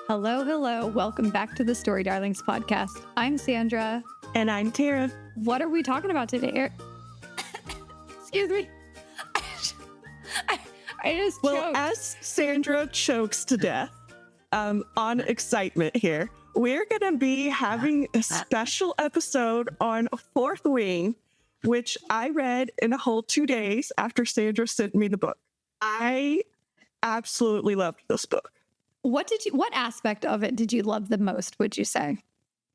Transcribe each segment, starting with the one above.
Hello, hello. Welcome back to the Story Darlings podcast. I'm Sandra. And I'm Tara. What are we talking about today? Excuse me. I just choked. As Sandra chokes to death on excitement here, we're going to be having a special episode on Fourth Wing, which I read in a whole 2 days after Sandra sent me the book. I absolutely loved this book. What aspect of it did you love the most, would you say?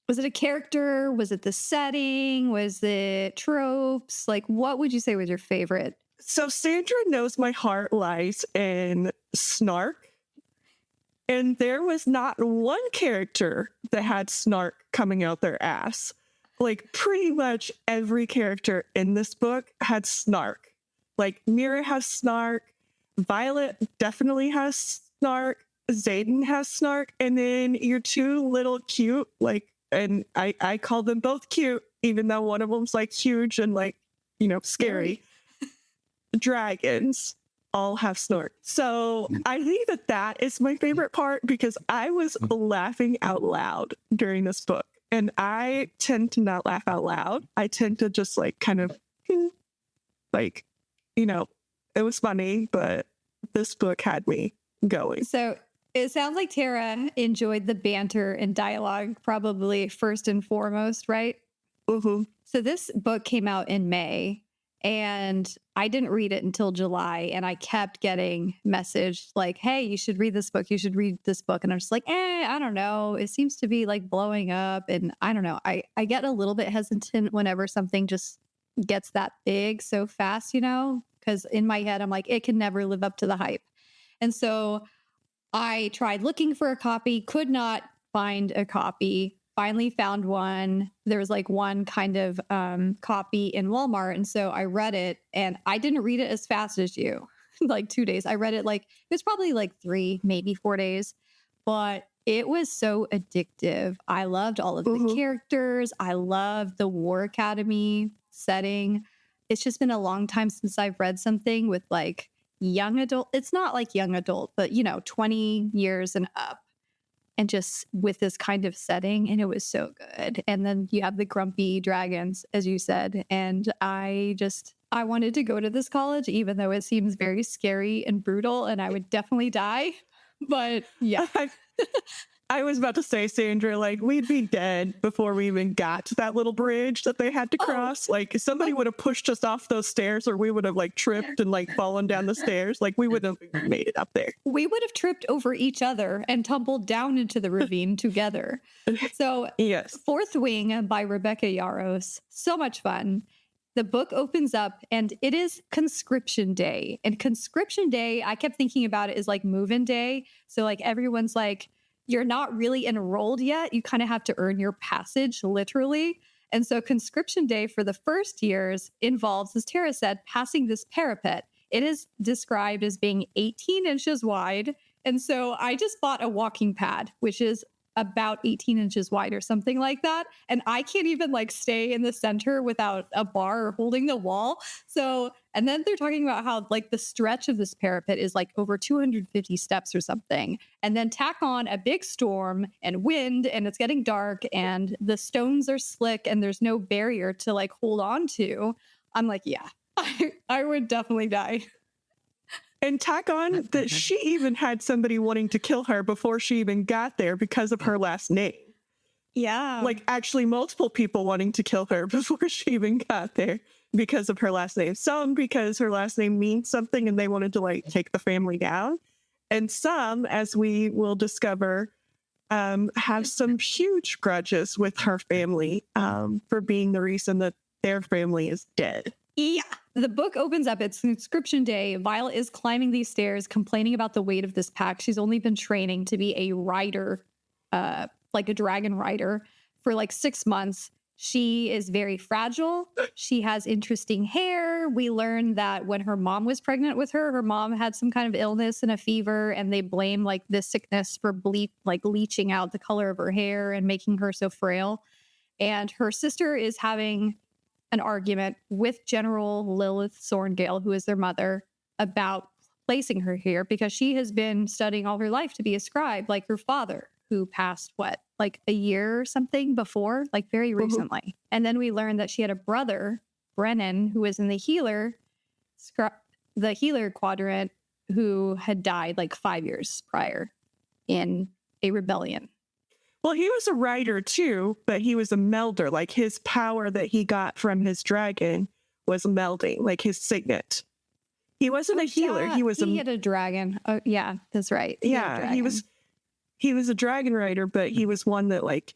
Was it a character? Was it the setting? Was it tropes? Like, what would you say was your favorite? So Sandra knows my heart lies in snark. And there was not one character that had snark coming out their ass. Like, pretty much every character in this book had snark. Like, Mira has snark. Violet definitely has snark. Xaden has snark. And then your two little cute, and I call them both cute, even though one of them's like huge and scary. Dragons all have snark. So I think that is my favorite part because I was laughing out loud during this book. And I tend to not laugh out loud. I tend to just it was funny, but this book had me going. So it sounds like Tara enjoyed the banter and dialogue probably first and foremost, right? Mm-hmm. So this book came out in May and I didn't read it until July, and I kept getting messaged like, hey, you should read this book. You should read this book. And I'm just like, I don't know. It seems to be like blowing up. And I don't know. I get a little bit hesitant whenever something just gets that big so fast, because in my head, I'm like, it can never live up to the hype. And so I tried looking for a copy, could not find a copy, finally found one. There was like one kind of copy in Walmart. And so I read it, and I didn't read it as fast as you, like 2 days. I read it it was probably like 3, maybe 4 days, but it was so addictive. I loved all of the characters. I loved the War Academy setting. It's just been a long time since I've read something with like young adult. It's not like young adult, but 20 years and up, and just with this kind of setting. And it was so good. And then you have the grumpy dragons, as you said. And I wanted to go to this college, even though it seems very scary and brutal and I would definitely die. But yeah. I was about to say, Sandra, we'd be dead before we even got to that little bridge that they had to cross. Somebody would have pushed us off those stairs, or we would have tripped and fallen down the stairs. We wouldn't have made it up there. We would have tripped over each other and tumbled down into the ravine together. So yes. Fourth Wing by Rebecca Yarros. So much fun. The book opens up and it is conscription day. And conscription day, I kept thinking about it as move-in day. So everyone's you're not really enrolled yet. You kind of have to earn your passage, literally. And so conscription day for the first years involves, as Tara said, passing this parapet. It is described as being 18 inches wide. And so I just bought a walking pad, which is about 18 inches wide or something like that. And I can't even stay in the center without a bar or holding the wall. So, and then they're talking about how the stretch of this parapet is over 250 steps or something. And then tack on a big storm and wind, and it's getting dark and the stones are slick and there's no barrier to hold on to. I'm like, yeah, I would definitely die. And tack on that she even had somebody wanting to kill her before she even got there because of her last name. Yeah. Actually multiple people wanting to kill her before she even got there because of her last name. Some because her last name means something and they wanted to take the family down. And some, as we will discover, have some huge grudges with her family for being the reason that their family is dead. Yeah. The book opens up. It's conscription day. Violet is climbing these stairs, complaining about the weight of this pack. She's only been training to be a rider, a dragon rider, for 6 months. She is very fragile. She has interesting hair. We learn that when her mom was pregnant with her, her mom had some kind of illness and a fever, and they blame this sickness for leaching out the color of her hair and making her so frail. And her sister is having an argument with General Lilith Sorrengail, who is their mother, about placing her here because she has been studying all her life to be a scribe like her father. who passed like a year or something before, like very recently. And then we learned that she had a brother, Brennan, who was in the healer quadrant, who had died like 5 years prior in a rebellion. Well, he was a writer too, but he was a melder. Like his power that he got from his dragon was melding, like his signet. He wasn't a healer. Yeah, he had a dragon. Oh, yeah, that's right. He was a dragon rider, but he was one that like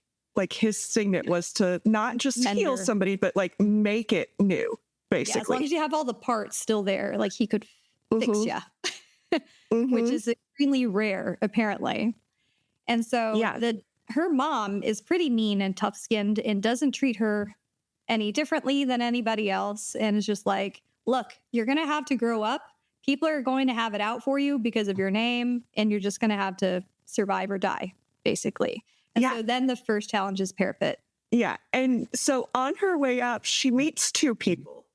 his signet was to not just heal somebody, but like make it new, basically. Yeah, as long as you have all the parts still there, like he could fix you, which is extremely rare, apparently. And so her mom is pretty mean and tough-skinned and doesn't treat her any differently than anybody else, and is just like, look, you're going to have to grow up. People are going to have it out for you because of your name, and you're just going to have to survive or die, basically. And so then the first challenge is parapet. Yeah. And so on her way up, she meets two people.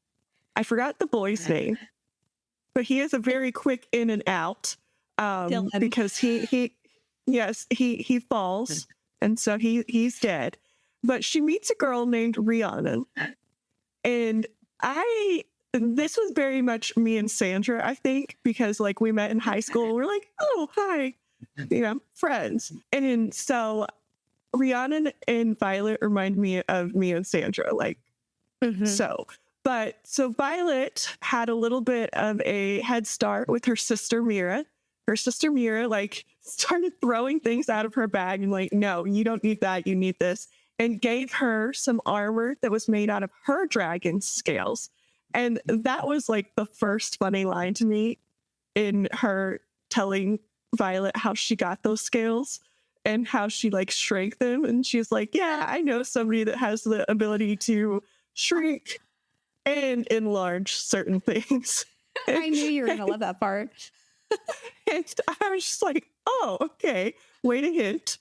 I forgot the boy's name, but he is a very quick in and out because he falls, and so he's dead. But she meets a girl named Rhiannon, and this was very much me and Sandra, I think, because like we met in high school. We're like, oh, hi, friends. And so Rhiannon and Violet remind me of me and Sandra, like, so Violet had a little bit of a head start with her sister Mira. Her sister Mira like started throwing things out of her bag and like, no, you don't need that, you need this, and gave her some armor that was made out of her dragon scales. And that was like the first funny line to me in her telling Violet how she got those scales and how she like shrank them. And she's like, yeah, I know somebody that has the ability to shrink and enlarge certain things. I knew you were going to love that part. And I was just like, oh, okay, way to hint.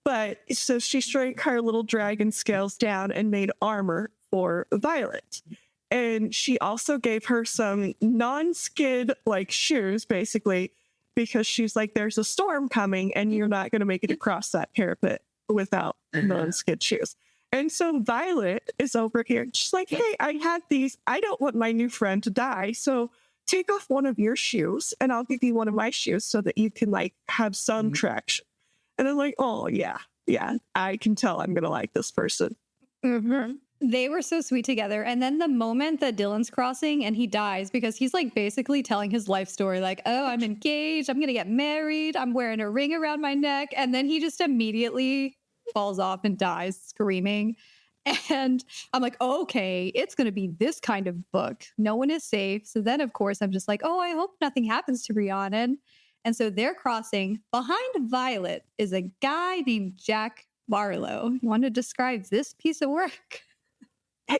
But so she shrank her little dragon scales down and made armor for Violet. And she also gave her some non-skid like shoes, basically, because she's like, there's a storm coming and you're not going to make it across that parapet without non-skid shoes. And so Violet is over here. She's like, hey, I had these. I don't want my new friend to die. So take off one of your shoes and I'll give you one of my shoes so that you can like have some traction. And I'm like, oh, yeah, I can tell I'm going to like this person. They were so sweet together. And then the moment that Dylan's crossing and he dies, because he's like basically telling his life story, like, oh, I'm engaged, I'm going to get married, I'm wearing a ring around my neck. And then he just immediately falls off and dies screaming. And I'm like, oh, okay, it's going to be this kind of book. No one is safe. So then, of course, I'm just like, oh, I hope nothing happens to Rhiannon. And so they're crossing. Behind Violet is a guy named Jack Barlowe. You want to describe this piece of work?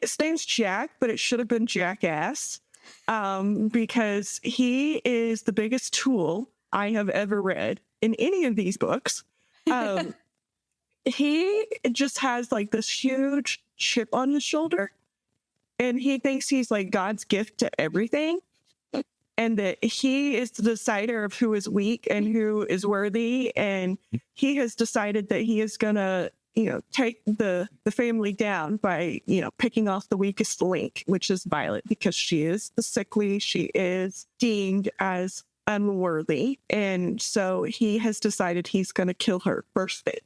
His name's Jack, but it should have been Jackass, because he is the biggest tool I have ever read in any of these books. He just has like this huge chip on his shoulder, and he thinks he's like God's gift to everything, and that he is the decider of who is weak and who is worthy. And he has decided that he is gonna, take the family down by, picking off the weakest link, which is Violet, because she is the sickly, she is deemed as unworthy. And so he has decided he's going to kill her first thing.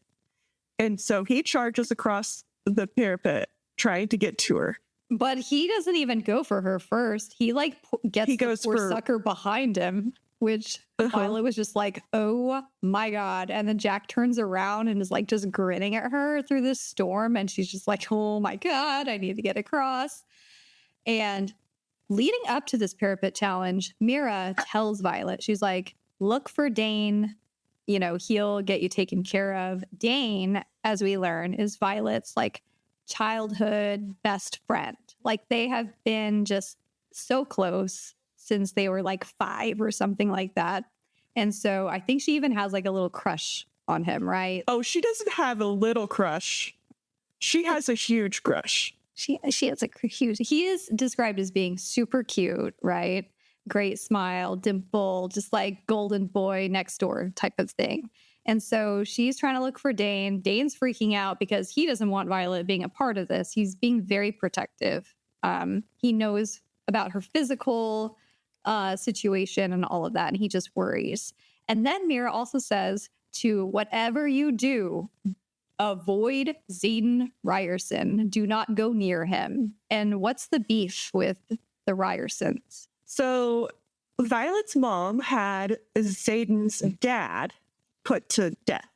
And so he charges across the parapet trying to get to her. But he doesn't even go for her first. He like gets the poor sucker behind him, which Violet was just like, oh my God. And then Jack turns around and is like just grinning at her through this storm. And she's just like, oh my God, I need to get across. And leading up to this parapet challenge, Mira tells Violet, she's like, look for Dane. He'll get you taken care of. Dane, as we learn, is Violet's like childhood best friend. Like they have been just so close since they were like 5 or something like that. And so I think she even has like a little crush on him, right? Oh, she doesn't have a little crush. She has a huge crush. She has a huge, he is described as being super cute, right? Great smile, dimple, just like golden boy next door type of thing. And so she's trying to look for Dane. Dane's freaking out because he doesn't want Violet being a part of this. He's being very protective. He knows about her physical situation and all of that, and he just worries. And then Mira also says to whatever you do, avoid Xaden Riorson. Do not go near him. And what's the beef with the Riorsons? So Violet's mom had Xaden's dad put to death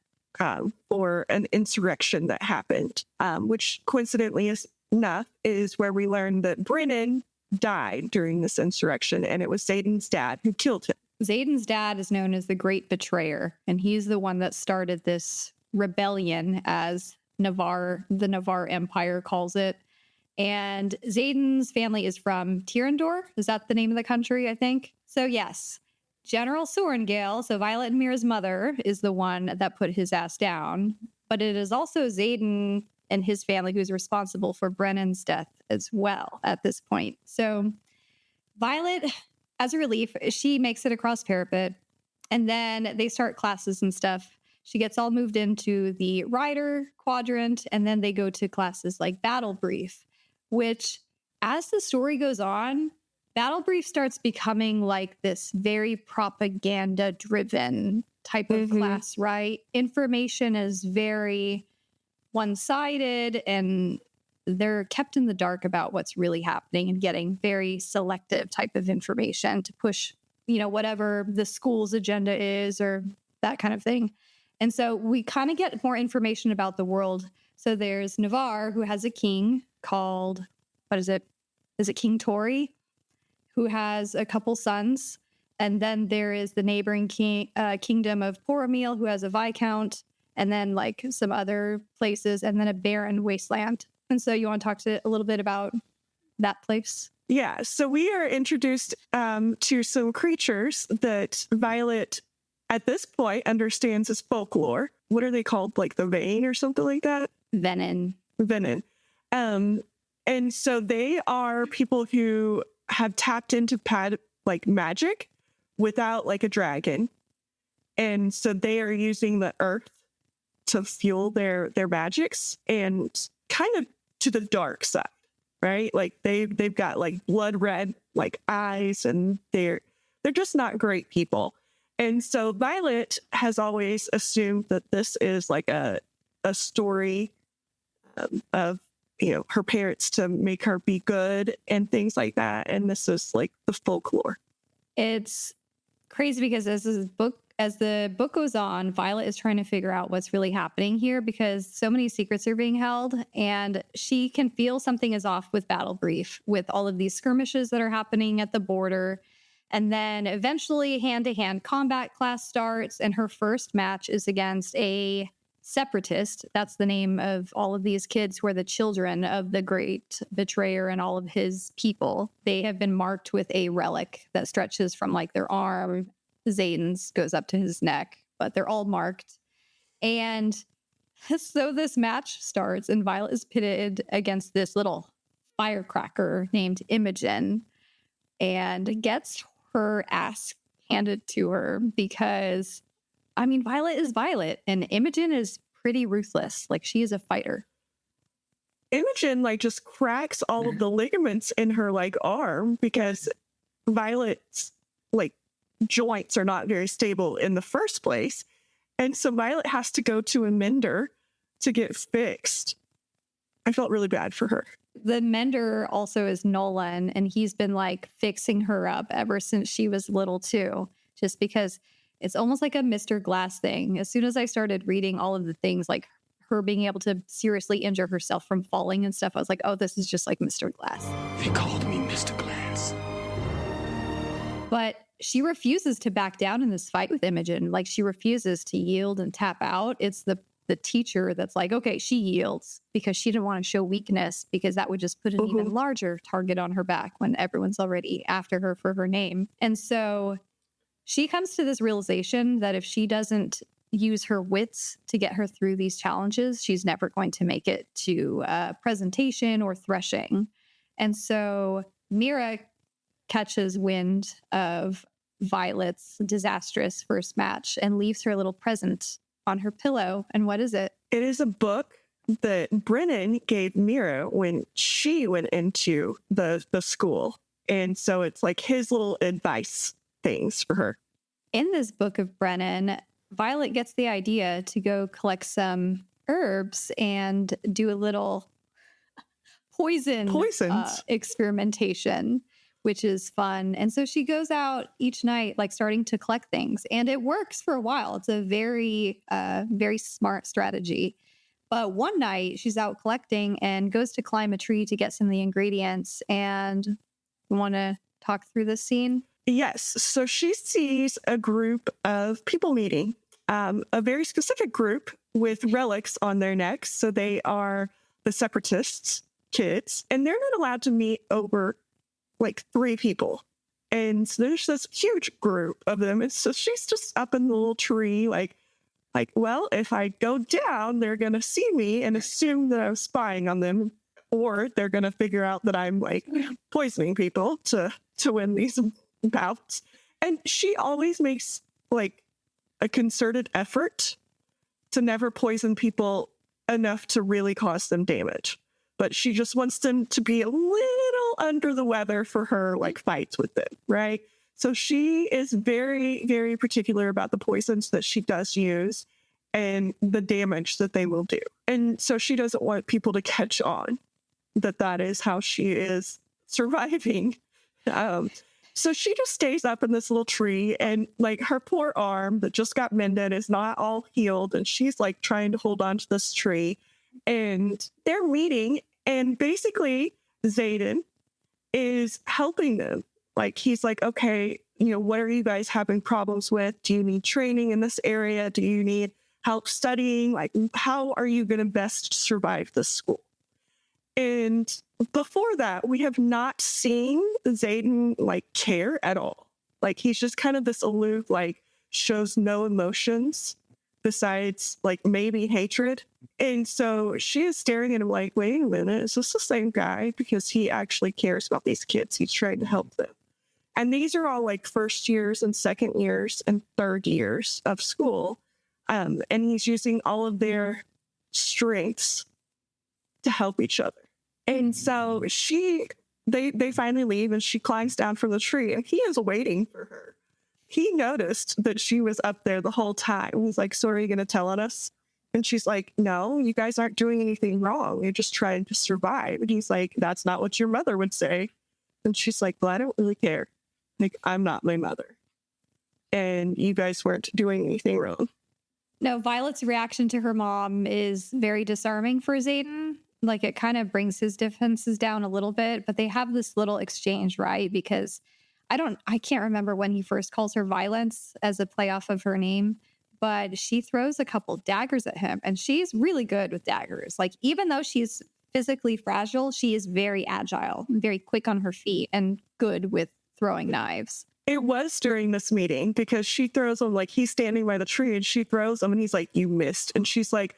for an insurrection that happened, which coincidentally enough is where we learned that Brennan died during this insurrection, and it was Xaden's dad who killed him. Xaden's dad is known as the Great Betrayer, and he's the one that started this rebellion, as the Navarre Empire calls it. And Xaden's family is from Tirandor. Is that the name of the country, I think? So yes, General Sorrengail, so Violet and Mira's mother, is the one that put his ass down. But it is also Xaden and his family who's responsible for Brennan's death as well at this point. So Violet, as a relief, she makes it across parapet, and then they start classes and stuff. She gets all moved into the Rider quadrant, and then they go to classes like Battle Brief, which, as the story goes on, Battle Brief starts becoming like this very propaganda-driven type of class, right? Information is very one-sided, and they're kept in the dark about what's really happening and getting very selective type of information to push, whatever the school's agenda is or that kind of thing. And so we kind of get more information about the world. So there's Navarre, who has a king called, what is it? Is it King Tori? Who has a couple sons. And then there is the neighboring kingdom of Poromil, who has a viscount, and then like some other places, and then a barren wasteland. And so you want to talk a little bit about that place? Yeah, so we are introduced to some creatures that Violet, at this point, understands as folklore. What are they called? Like the Vein or something like that? Venin. And so they are people who have tapped into magic without like a dragon. And so they are using the earth to fuel their magics, and kind of to the dark side, right? Like they've got like blood red like eyes, and they're just not great people. And so Violet has always assumed that this is like a story of her parents to make her be good and things like that. And this is like the folklore. It's crazy because as the book goes on, Violet is trying to figure out what's really happening here because so many secrets are being held, and she can feel something is off with Battle Brief, with all of these skirmishes that are happening at the border. And then eventually hand-to-hand combat class starts, and her first match is against a separatist. That's the name of all of these kids who are the children of the Great Betrayer and all of his people. They have been marked with a relic that stretches from like their arm. Xaden's goes up to his neck, but they're all marked. And so this match starts, and Violet is pitted against this little firecracker named Imogen, and gets her ass handed to her because, Violet is Violet, and Imogen is pretty ruthless. Like, she is a fighter. Imogen just cracks all of the ligaments in her arm because Violet's joints are not very stable in the first place. And so Violet has to go to a mender to get fixed. I felt really bad for her. The mender also is Nolan, and he's been fixing her up ever since she was little too, just because it's almost like a Mr. Glass thing. As soon as I started reading all of the things like her being able to seriously injure herself from falling and stuff, I was like, oh, this is just like Mr. Glass. They called me Mr. Glass. But she refuses to back down in this fight with Imogen. She refuses to yield and tap out. It's the teacher that's like, okay, she yields because she didn't want to show weakness, because that would just put an even larger target on her back when everyone's already after her for her name. And so she comes to this realization that if she doesn't use her wits to get her through these challenges, she's never going to make it to presentation or threshing. And so Mira catches wind of Violet's disastrous first match and leaves her little present on her pillow. And what is it? It is a book that Brennan gave Mira when she went into the school. And so it's like his little advice things for her. In this book of Brennan, Violet gets the idea to go collect some herbs and do a little poisons experimentation, which is fun. And so she goes out each night, like starting to collect things, and it works for a while. It's a very, very smart strategy. But one night she's out collecting and goes to climb a tree to get some of the ingredients. And you want to talk through this scene? Yes. So she sees a group of people meeting, a very specific group with relics on their necks. So they are the separatists kids, and they're not allowed to meet over like 3 people. And so there's this huge group of them. And so she's just up in the little tree, like, well, if I go down, they're going to see me and assume that I'm spying on them, or they're going to figure out that I'm like poisoning people to win these bouts. And she always makes like a concerted effort to never poison people enough to really cause them damage. But she just wants them to be a little under the weather for her like fights with them, right? So she is very, very particular about the poisons that she does use and the damage that they will do. And so she doesn't want people to catch on that is how she is surviving. So she just stays up in this little tree, and like her poor arm that just got mended is not all healed. And she's like trying to hold on to this tree, and they're meeting, and basically Xaden is helping them. Like, he's like, okay, what are you guys having problems with? Do you need training in this area? Do you need help studying? Like, how are you going to best survive this school? And before that, we have not seen Xaden like care at all. Like, he's just kind of this aloof, like shows no emotions besides like maybe hatred. And so she is staring at him like, wait a minute, is this the same guy? Because he actually cares about these kids. He's trying to help them. And these are all like first years and second years and third years of school. And he's using all of their strengths to help each other. And so they finally leave, and she climbs down from the tree, and he is waiting for her. He noticed that she was up there the whole time. He's like, so are you going to tell on us? And she's like, no, you guys aren't doing anything wrong. You're just trying to survive. And he's like, that's not what your mother would say. And she's like, well, I don't really care. Like, I'm not my mother. And you guys weren't doing anything wrong. No, Violet's reaction to her mom is very disarming for Xaden. Like, it kind of brings his defenses down a little bit, but they have this little exchange, right? Because I can't remember when he first calls her Violence as a play off of her name, but she throws a couple daggers at him, and she's really good with daggers. Like, even though she's physically fragile, she is very agile, very quick on her feet, and good with throwing knives. It was during this meeting, because she throws him, like, he's standing by the tree, and she throws him, and he's like, you missed. And she's like,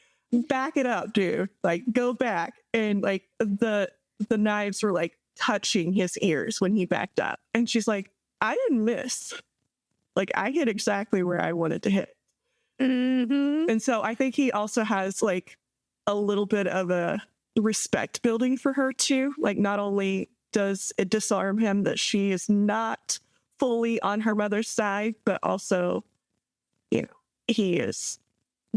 back it up, dude. Like, go back. And like the knives were like touching his ears when he backed up. And she's like, I didn't miss. Like, I hit exactly where I wanted to hit. Mm-hmm. And so I think he also has like a little bit of a respect building for her too. Like, not only does it disarm him that she is not fully on her mother's side, but also, he is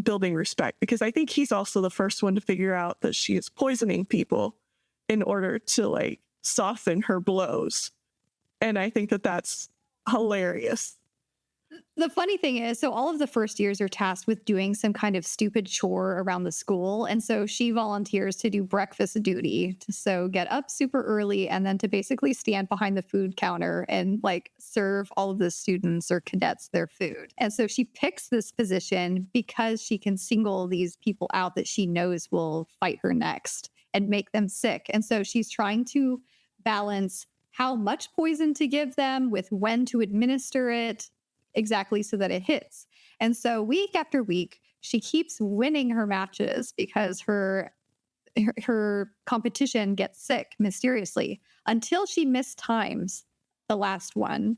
building respect, because I think he's also the first one to figure out that she is poisoning people in order to like soften her blows. And I think that that's hilarious. The funny thing is, so all of the first years are tasked with doing some kind of stupid chore around the school. And so she volunteers to do breakfast duty, to get up super early and then to basically stand behind the food counter and like serve all of the students or cadets their food. And so she picks this position because she can single these people out that she knows will fight her next and make them sick. And so she's trying to balance how much poison to give them with when to administer it, exactly so that it hits. And so week after week, she keeps winning her matches because her competition gets sick mysteriously until she mistimes the last one.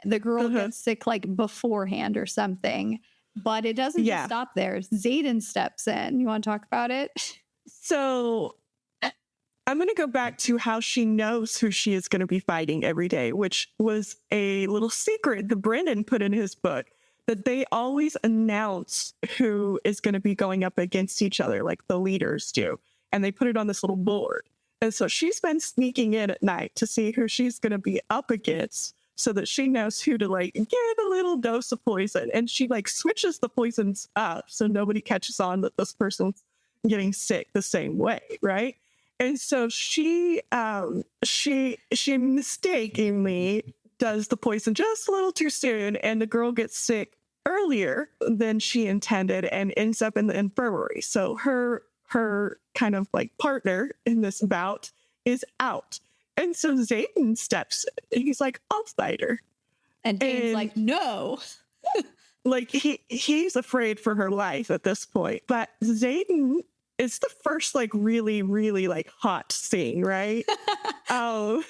The girl gets sick like beforehand or something. But it doesn't just stop there. Xaden steps in. You want to talk about it? So I'm going to go back to how she knows who she is going to be fighting every day, which was a little secret that Brendan put in his book, that they always announce who is going to be going up against each other, like the leaders do. And they put it on this little board. And so she's been sneaking in at night to see who she's going to be up against so that she knows who to like give a little dose of poison. And she like switches the poisons up so nobody catches on that this person's getting sick the same way, right? And so she mistakenly does the poison just a little too soon, and the girl gets sick earlier than she intended and ends up in the infirmary. So her kind of like partner in this bout is out. And so Xaden steps in. He's like, I'll fight her. And Dane's like, no. Like he's afraid for her life at this point. But Xaden is the first like really, really like hot scene, right? And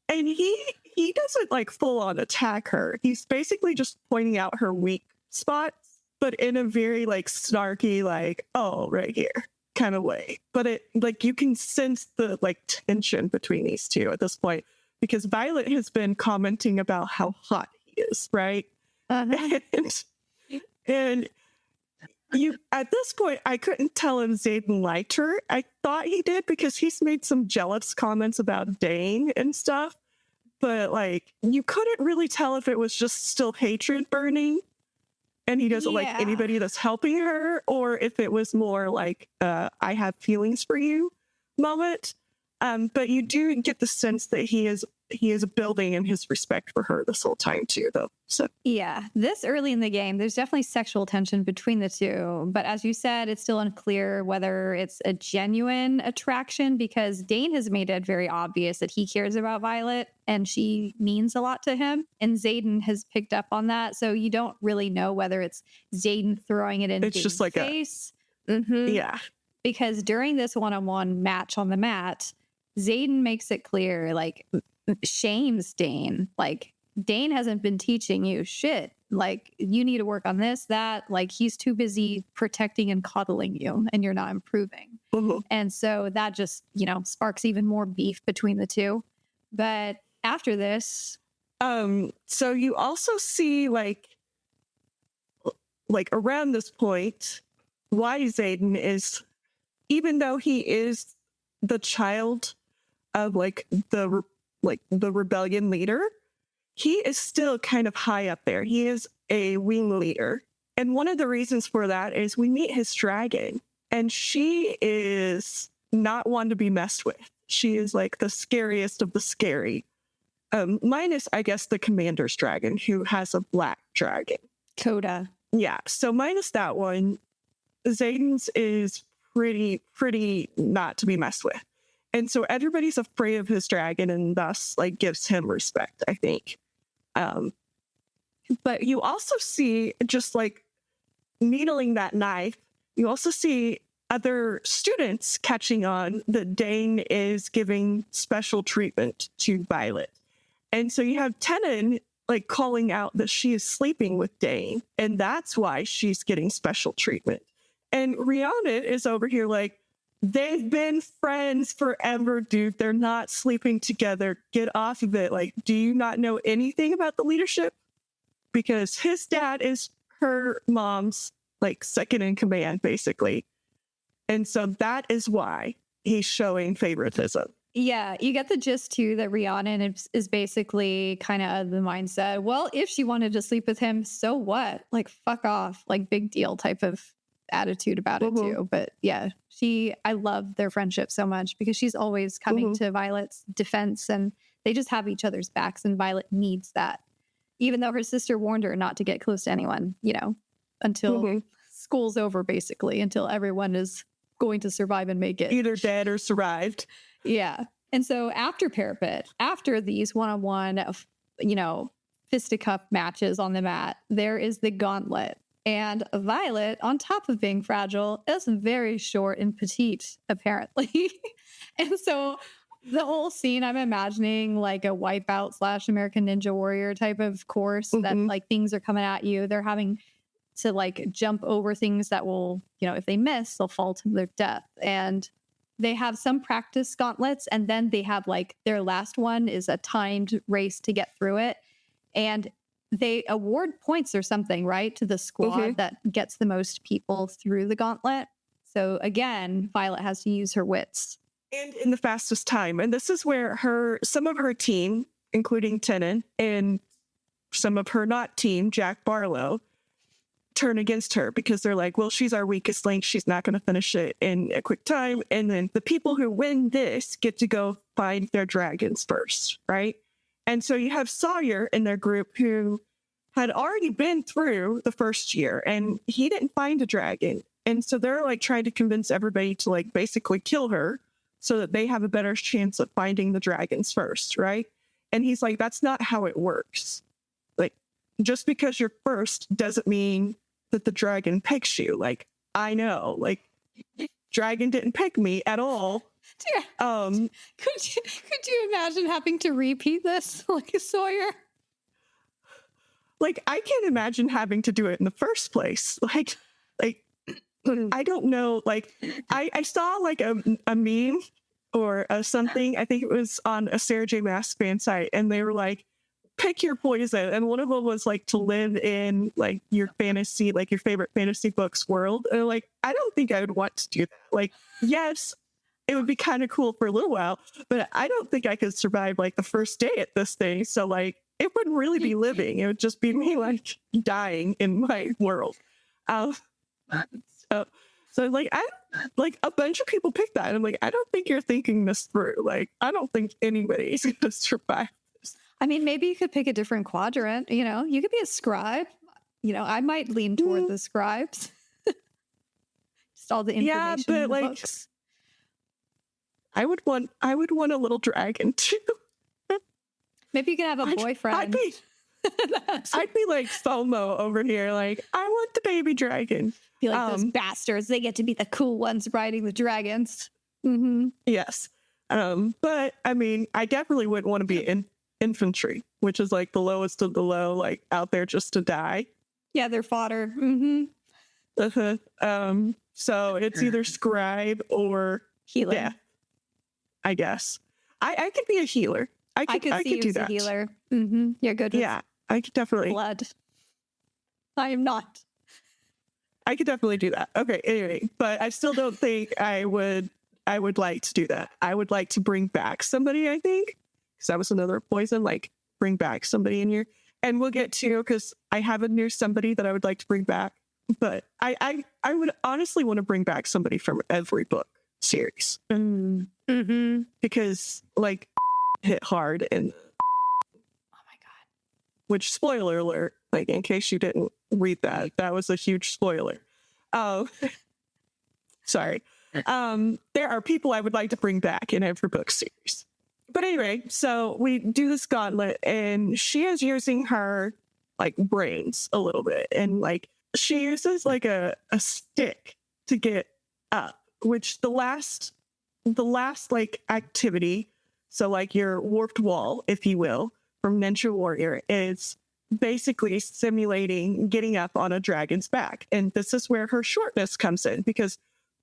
he doesn't like full on attack her. He's basically just pointing out her weak spots, but in a very like snarky, like, oh, right here kind of way. But it like you can sense the like tension between these two at this point, because Violet has been commenting about how hot he is, right? Uh-huh. And you at this point, I couldn't tell if Xaden liked her. I thought he did because he's made some jealous comments about Dane and stuff. But like you couldn't really tell if it was just still hatred burning and he doesn't like anybody that's helping her, or if it was more like I have feelings for you moment. But you do get the sense that he is building in his respect for her this whole time too, though. So yeah, this early in the game, there's definitely sexual tension between the two. But as you said, it's still unclear whether it's a genuine attraction, because Dane has made it very obvious that he cares about Violet and she means a lot to him. And Xaden has picked up on that. So you don't really know whether it's Xaden throwing it in Dane's just like face. Yeah. Because during this one-on-one match on the mat, Xaden makes it clear, like, shames Dane. Like, Dane hasn't been teaching you shit. Like, you need to work on this, that. Like, he's too busy protecting and coddling you, and you're not improving. Mm-hmm. And so that just, sparks even more beef between the two. But after this... So you also see, like around this point, why Xaden is, even though he is the child of the rebellion leader, he is still kind of high up there. He is a wing leader. And one of the reasons for that is we meet his dragon, and she is not one to be messed with. She is like the scariest of the scary. Minus, I guess, the commander's dragon, who has a black dragon. Coda. Yeah. So minus that one, Xaden's is pretty not to be messed with. And so everybody's afraid of his dragon and thus like gives him respect, I think. But you also see, just like needling that knife, you also see other students catching on that Dane is giving special treatment to Violet. And so you have Tenon like calling out that she is sleeping with Dane, and that's why she's getting special treatment. And Rihanna is over here like, they've been friends forever, dude. They're not sleeping together. Get off of it. Like, do you not know anything about the leadership? Because his dad is her mom's like second in command, basically. And so that is why he's showing favoritism. Yeah, you get the gist too that Rhiannon is basically kind of the mindset, well, if she wanted to sleep with him, so what? Like, fuck off. Like, big deal type of attitude about it too. But yeah, I love their friendship so much because she's always coming to Violet's defense, and they just have each other's backs, and Violet needs that. Even though her sister warned her not to get close to anyone, until school's over, basically, until everyone is going to survive and make it. Either dead or survived. Yeah. And so after Parapet, after these one-on-one, fisticuff matches on the mat, there is the gauntlet. And Violet, on top of being fragile, is very short and petite, apparently. And so the whole scene, I'm imagining like a Wipeout / American Ninja Warrior type of course that like things are coming at you. They're having to like jump over things that will, if they miss, they'll fall to their death. And they have some practice gauntlets, and then they have like their last one is a timed race to get through it. And they award points or something, right, to the squad that gets the most people through the gauntlet. So again, Violet has to use her wits. And in the fastest time. And this is where some of her team, including Tennant, and some of her not team, Jack Barlowe, turn against her because they're like, well, she's our weakest link. She's not going to finish it in a quick time. And then the people who win this get to go find their dragons first, right? And so you have Sawyer in their group who had already been through the first year and he didn't find a dragon. And so they're like trying to convince everybody to like basically kill her so that they have a better chance of finding the dragons first, right? And he's like, that's not how it works. Like, just because you're first doesn't mean that the dragon picks you. Like, I know, like, dragon didn't pick me at all. Yeah. Could you imagine having to repeat this like a Sawyer? Like, I can't imagine having to do it in the first place. Like I don't know. Like, I saw like a meme or something. I think it was on a Sarah J. Maas fan site, and they were like, pick your poison. And one of them was like to live in like your fantasy, like your favorite fantasy books world. And like, I don't think I would want to do that. Like, yes, it would be kind of cool for a little while, but I don't think I could survive like the first day at this thing. So like, it wouldn't really be living. It would just be me like dying in my world. So like, a bunch of people picked that. And I'm like, I don't think you're thinking this through. Like, I don't think anybody's going to survive this. I mean, maybe you could pick a different quadrant. You could be a scribe. I might lean toward the scribes. Just all the information in the like, books. I would want a little dragon too. Maybe you can have a boyfriend. I'd be like FOMO over here. Like, I want the baby dragon. Be like those bastards. They get to be the cool ones riding the dragons. Mm-hmm. Yes. But I mean, I definitely wouldn't want to be in infantry, which is like the lowest of the low, like out there just to die. Yeah, they're fodder. Mm-hmm. So it's either scribe or healer. Death, I guess. I could be a healer. I could see you do as that. a healer. Mm-hmm. You're good with I could definitely. blood. I am not. I could definitely do that. Okay, anyway, but I still don't think I would like to do that. I would like to bring back somebody, I think, because that was another poison, like bring back somebody in here. And we'll get to, because I have a new somebody that I would like to bring back. But I would honestly want to bring back somebody from every book series. Mm-hmm. Because, like, hit hard and... Oh my God. Which, spoiler alert, like, in case you didn't read that was a huge spoiler. Sorry. There are people I would like to bring back in every book series. But anyway, so we do this gauntlet, and she is using her, like, brains a little bit. And, like, she uses, like, a stick to get up, which the last, like, activity, so, like, your warped wall, if you will, from Ninja Warrior, is basically simulating getting up on a dragon's back. And this is where her shortness comes in, because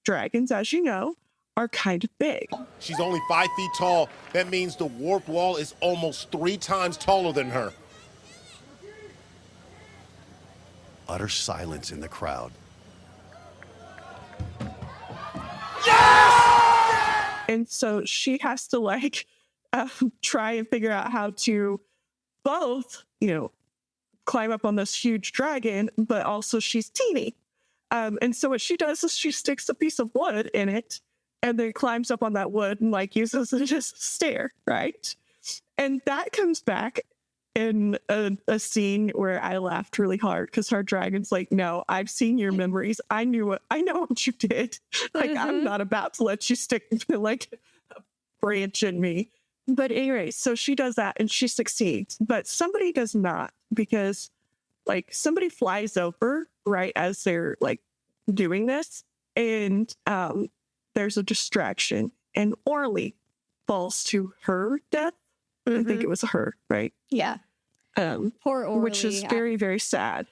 dragons, as you know, are kind of big. She's only 5 feet tall. That means the warped wall is almost 3 times taller than her. Utter silence in the crowd. And so she has to, like, try and figure out how to both, climb up on this huge dragon, but also she's teeny. And so what she does is she sticks a piece of wood in it and then climbs up on that wood and, like, uses it as a stair, right? And that comes back in a scene where I laughed really hard because her dragon's like, no, I've seen your memories. I know what you did. Like, I'm not about to let you stick, like, a branch in me. But anyway, so she does that and she succeeds, but somebody does not, because, like, somebody flies over right as they're, like, doing this, and there's a distraction, and Orly falls to her death. I think it was her, right? Yeah. Poor Orly. Which is very, very sad.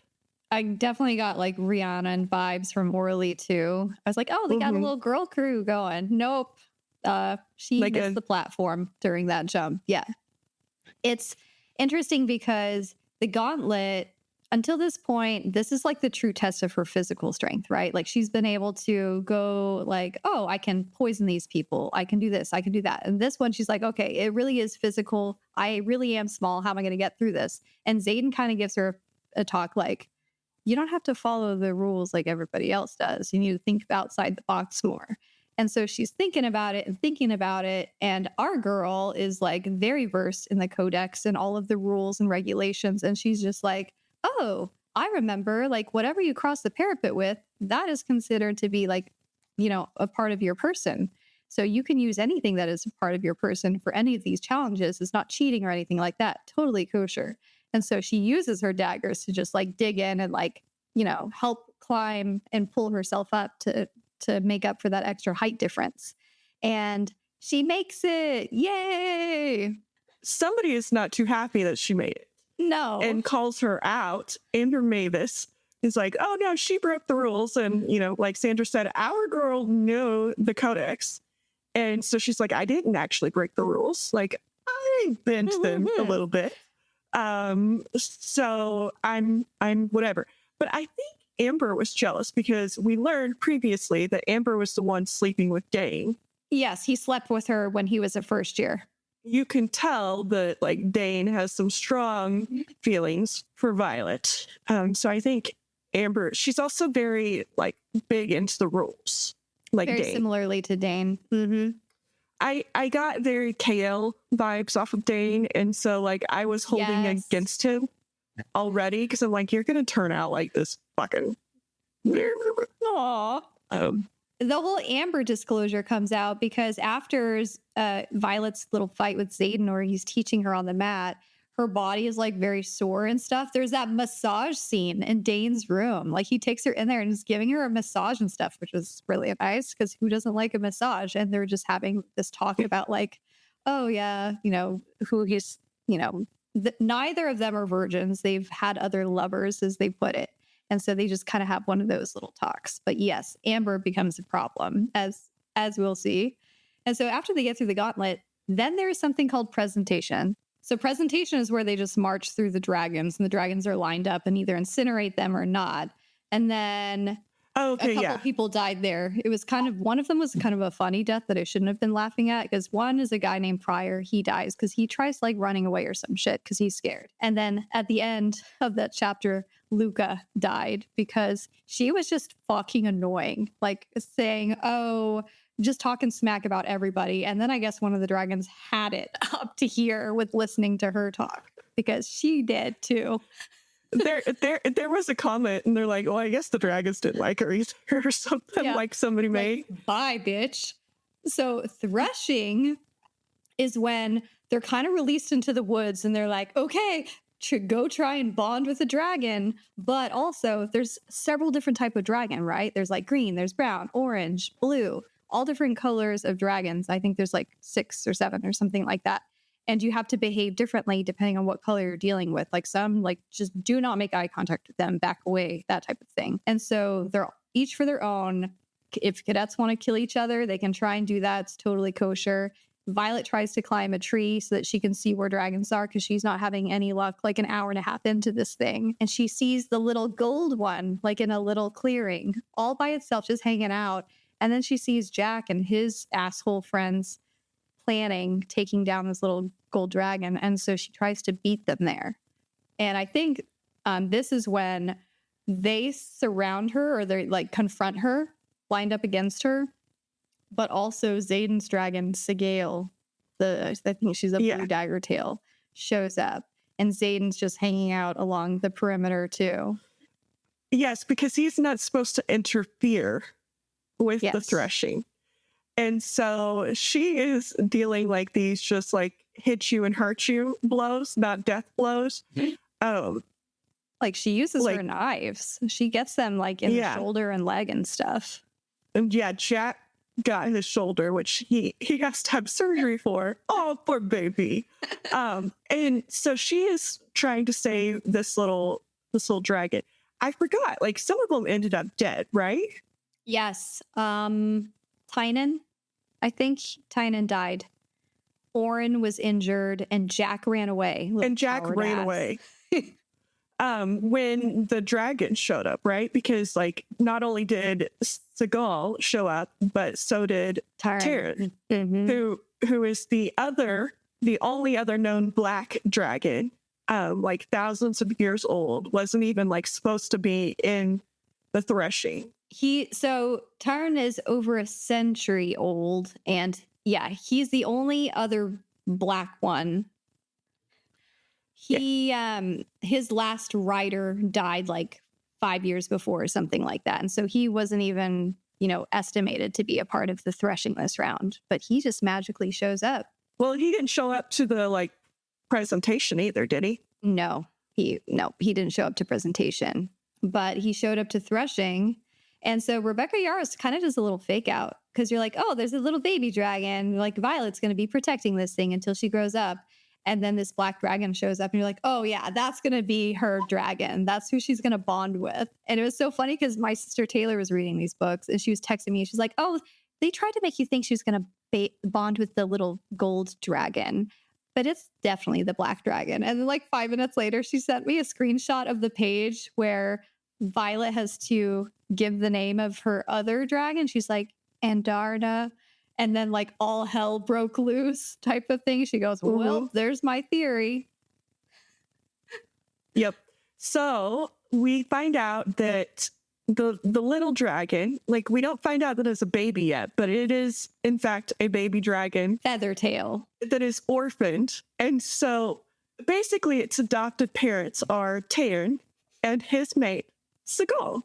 I definitely got like Rihanna vibes from Orly too. I was like, oh, they got a little girl crew going. Nope. She Like missed the platform during that jump. Yeah. It's interesting because the gauntlet, until this point, this is like the true test of her physical strength, right? Like she's been able to go like, oh, I can poison these people. I can do this. I can do that. And this one, she's like, okay, it really is physical. I really am small. How am I going to get through this? And Xaden kind of gives her a talk like, you don't have to follow the rules like everybody else does. You need to think outside the box more. And so she's thinking about it and thinking about it. And our girl is like very versed in the codex and all of the rules and regulations. And she's just like, oh, I remember like whatever you cross the parapet with, that is considered to be like, you know, a part of your person. So you can use anything that is a part of your person for any of these challenges. It's not cheating or anything like that. Totally kosher. And so she uses her daggers to just like dig in and like, you know, help climb and pull herself up to make up for that extra height difference. And she makes it. Yay! Somebody is not too happy that she made it. No. And calls her out. Amber Mavis is like, oh no, she broke the rules. And, you know, like Sandra said, our girl knew the codex. And so she's like, I didn't actually break the rules. Like, I bent them a little bit. So I'm whatever. But I think Amber was jealous because we learned previously that Amber was the one sleeping with Dane. Yes, he slept with her when he was a first year. You can tell that like Dane has some strong feelings for Violet. So I think Amber, she's also very like big into the rules, like Very Dane. similarly to Dane. Mm-hmm. I got very KL vibes off of Dane, and so like I was holding against him already because I'm like, you're gonna turn out like this fucking. Aww. The whole Amber disclosure comes out because after Violet's little fight with Xaden, or he's teaching her on the mat, her body is like very sore and stuff. There's that massage scene in Dane's room. Like he takes her in there and is giving her a massage and stuff, which was really nice because who doesn't like a massage? And they're just having this talk about like, oh yeah, you know, who he's, you know, neither of them are virgins. They've had other lovers, as they put it. And so they just kind of have one of those little talks. But yes, Amber becomes a problem, as we'll see. And so after they get through the gauntlet, then there's something called presentation. So presentation is where they just march through the dragons, and the dragons are lined up and either incinerate them or not. And then a couple people died there. It was kind of, one of them was kind of a funny death that I shouldn't have been laughing at, because one is a guy named Pryor. He dies because he tries like running away or some shit because he's scared. And then at the end of that chapter, Luca died because she was just fucking annoying, like saying, oh, just talking smack about everybody. And then I guess one of the dragons had it up to here with listening to her talk, because she did too. There was a comment and they're like, well, I guess the dragons didn't like her either or something, like somebody made. Like, bye, bitch. So threshing is when they're kind of released into the woods and they're like, okay, go try and bond with a dragon. But also there's several different type of dragon, right? There's like green, there's brown, orange, blue, all different colors of dragons. I think there's like 6 or 7 or something like that. And you have to behave differently depending on what color you're dealing with. Like some, like, just do not make eye contact with them, back away, that type of thing. And so they're each for their own. If cadets want to kill each other, they can try and do that. It's totally kosher. Violet tries to climb a tree so that she can see where dragons are, because she's not having any luck, like an hour and a half into this thing. And she sees the little gold one, like in a little clearing, all by itself, just hanging out. And then she sees Jack and his asshole friends planning taking down this little gold dragon, and so she tries to beat them there. And I think this is when they surround her, or they like confront her, lined up against her. But also Xaden's dragon, Sorrengail, I think she's a blue dagger tail, shows up, and Xaden's just hanging out along the perimeter too. Yes, because he's not supposed to interfere with the threshing. And so she is dealing like these just like hit you and hurt you blows, not death blows. Like she uses her knives. She gets them like in the shoulder and leg and stuff. And Jack got his shoulder, which he has to have surgery for. Oh, poor baby. And so she is trying to save this little dragon. I forgot, like some of them ended up dead, right? Yes. Tynan, I think Tynan died. Oren was injured and Jack ran away. And Jack ran away. When the dragon showed up, right? Because like not only did Seagal show up, but so did Tyran, who is the only other known black dragon, like thousands of years old, wasn't even like supposed to be in the threshing. So Tyran is over a century old, and yeah, he's the only other black one. His last rider died like 5 years before or something like that. And so he wasn't even, estimated to be a part of the threshing this round, but he just magically shows up. Well, he didn't show up to the like presentation either, did he? No, he didn't show up to presentation, but he showed up to threshing. And so Rebecca Yarros kind of does a little fake out because you're like, oh, there's a little baby dragon. Like Violet's going to be protecting this thing until she grows up. And then this black dragon shows up and you're like, oh yeah, that's going to be her dragon. That's who she's going to bond with. And it was so funny because my sister Taylor was reading these books and she was texting me. She's like, oh, they tried to make you think she was going to bond with the little gold dragon, but it's definitely the black dragon. And then like 5 minutes later, she sent me a screenshot of the page where Violet has to give the name of her other dragon. She's like, Andarna. And then like all hell broke loose type of thing. She goes, well, there's my theory. Yep. So we find out that the little dragon, like we don't find out that it's a baby yet, but it is in fact a baby dragon. Feathertail. That is orphaned. And so basically its adopted parents are Tairn and his mate, Seagal.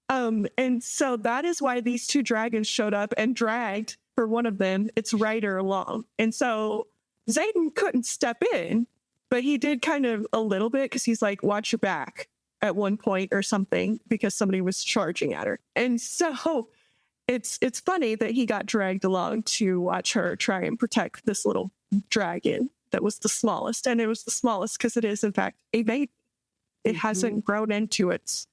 And so that is why these two dragons showed up and dragged, for one of them, its rider along. And so Xaden couldn't step in, but he did kind of a little bit because he's like, watch your back at one point or something because somebody was charging at her. And so it's funny that he got dragged along to watch her try and protect this little dragon that was the smallest. And it was the smallest because it is, in fact, a baby. It hasn't grown into its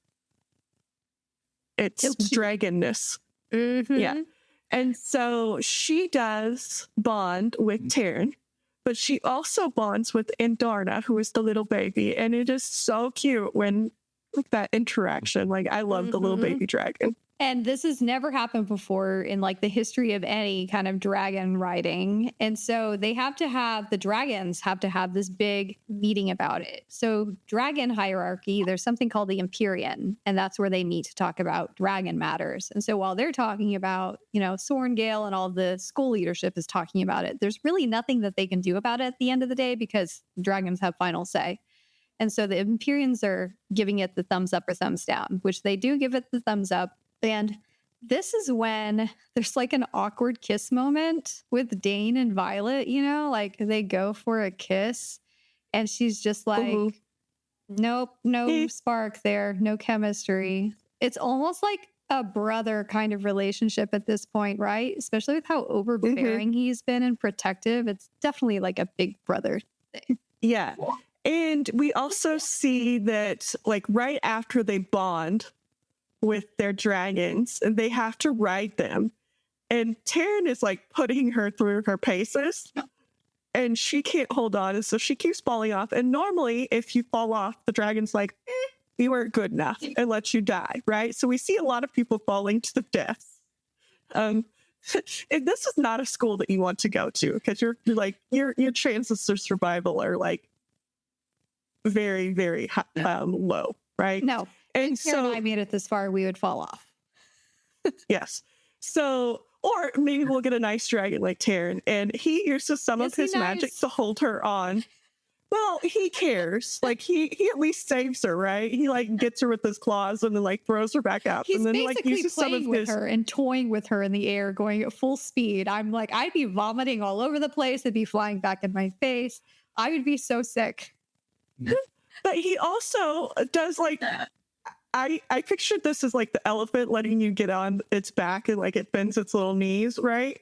dragonness. Yeah. And so she does bond with Tairn, but she also bonds with Andarna, who is the little baby. And it is so cute when like that interaction. Like I love the little baby dragon. And this has never happened before in like the history of any kind of dragon riding. And so the dragons have to have this big meeting about it. So dragon hierarchy, there's something called the Empyrean, and that's where they meet to talk about dragon matters. And so while they're talking about, Sorrengail and all the school leadership is talking about it, there's really nothing that they can do about it at the end of the day because dragons have final say. And so the Empyreans are giving it the thumbs up or thumbs down, which they do give it the thumbs up. And this is when there's like an awkward kiss moment with Dane and Violet, like they go for a kiss and she's just like, nope, no spark there, no chemistry. It's almost like a brother kind of relationship at this point, right? Especially with how overbearing he's been and protective. It's definitely like a big brother thing. Yeah. And we also see that like right after they bond with their dragons and they have to ride them, and Tairn is like putting her through her paces and she can't hold on, and so she keeps falling off. And normally if you fall off, the dragon's like, you weren't good enough and lets you die, right? So we see a lot of people falling to the death. And this is not a school that you want to go to because you're like your chances of survival are like very, very low, right? No. And if so I made it this far, we would fall off. Yes. So, or maybe we'll get a nice dragon like Tairn, and he uses some of his magic to hold her on. Well, he cares. Like he at least saves her, right? He like gets her with his claws and then like throws her back up. He's and then basically like uses playing some of with his her and toying with her in the air, going at full speed. I'm like, I'd be vomiting all over the place. It'd be flying back in my face. I would be so sick. But he also does like, I pictured this as like the elephant letting you get on its back and like it bends its little knees, right?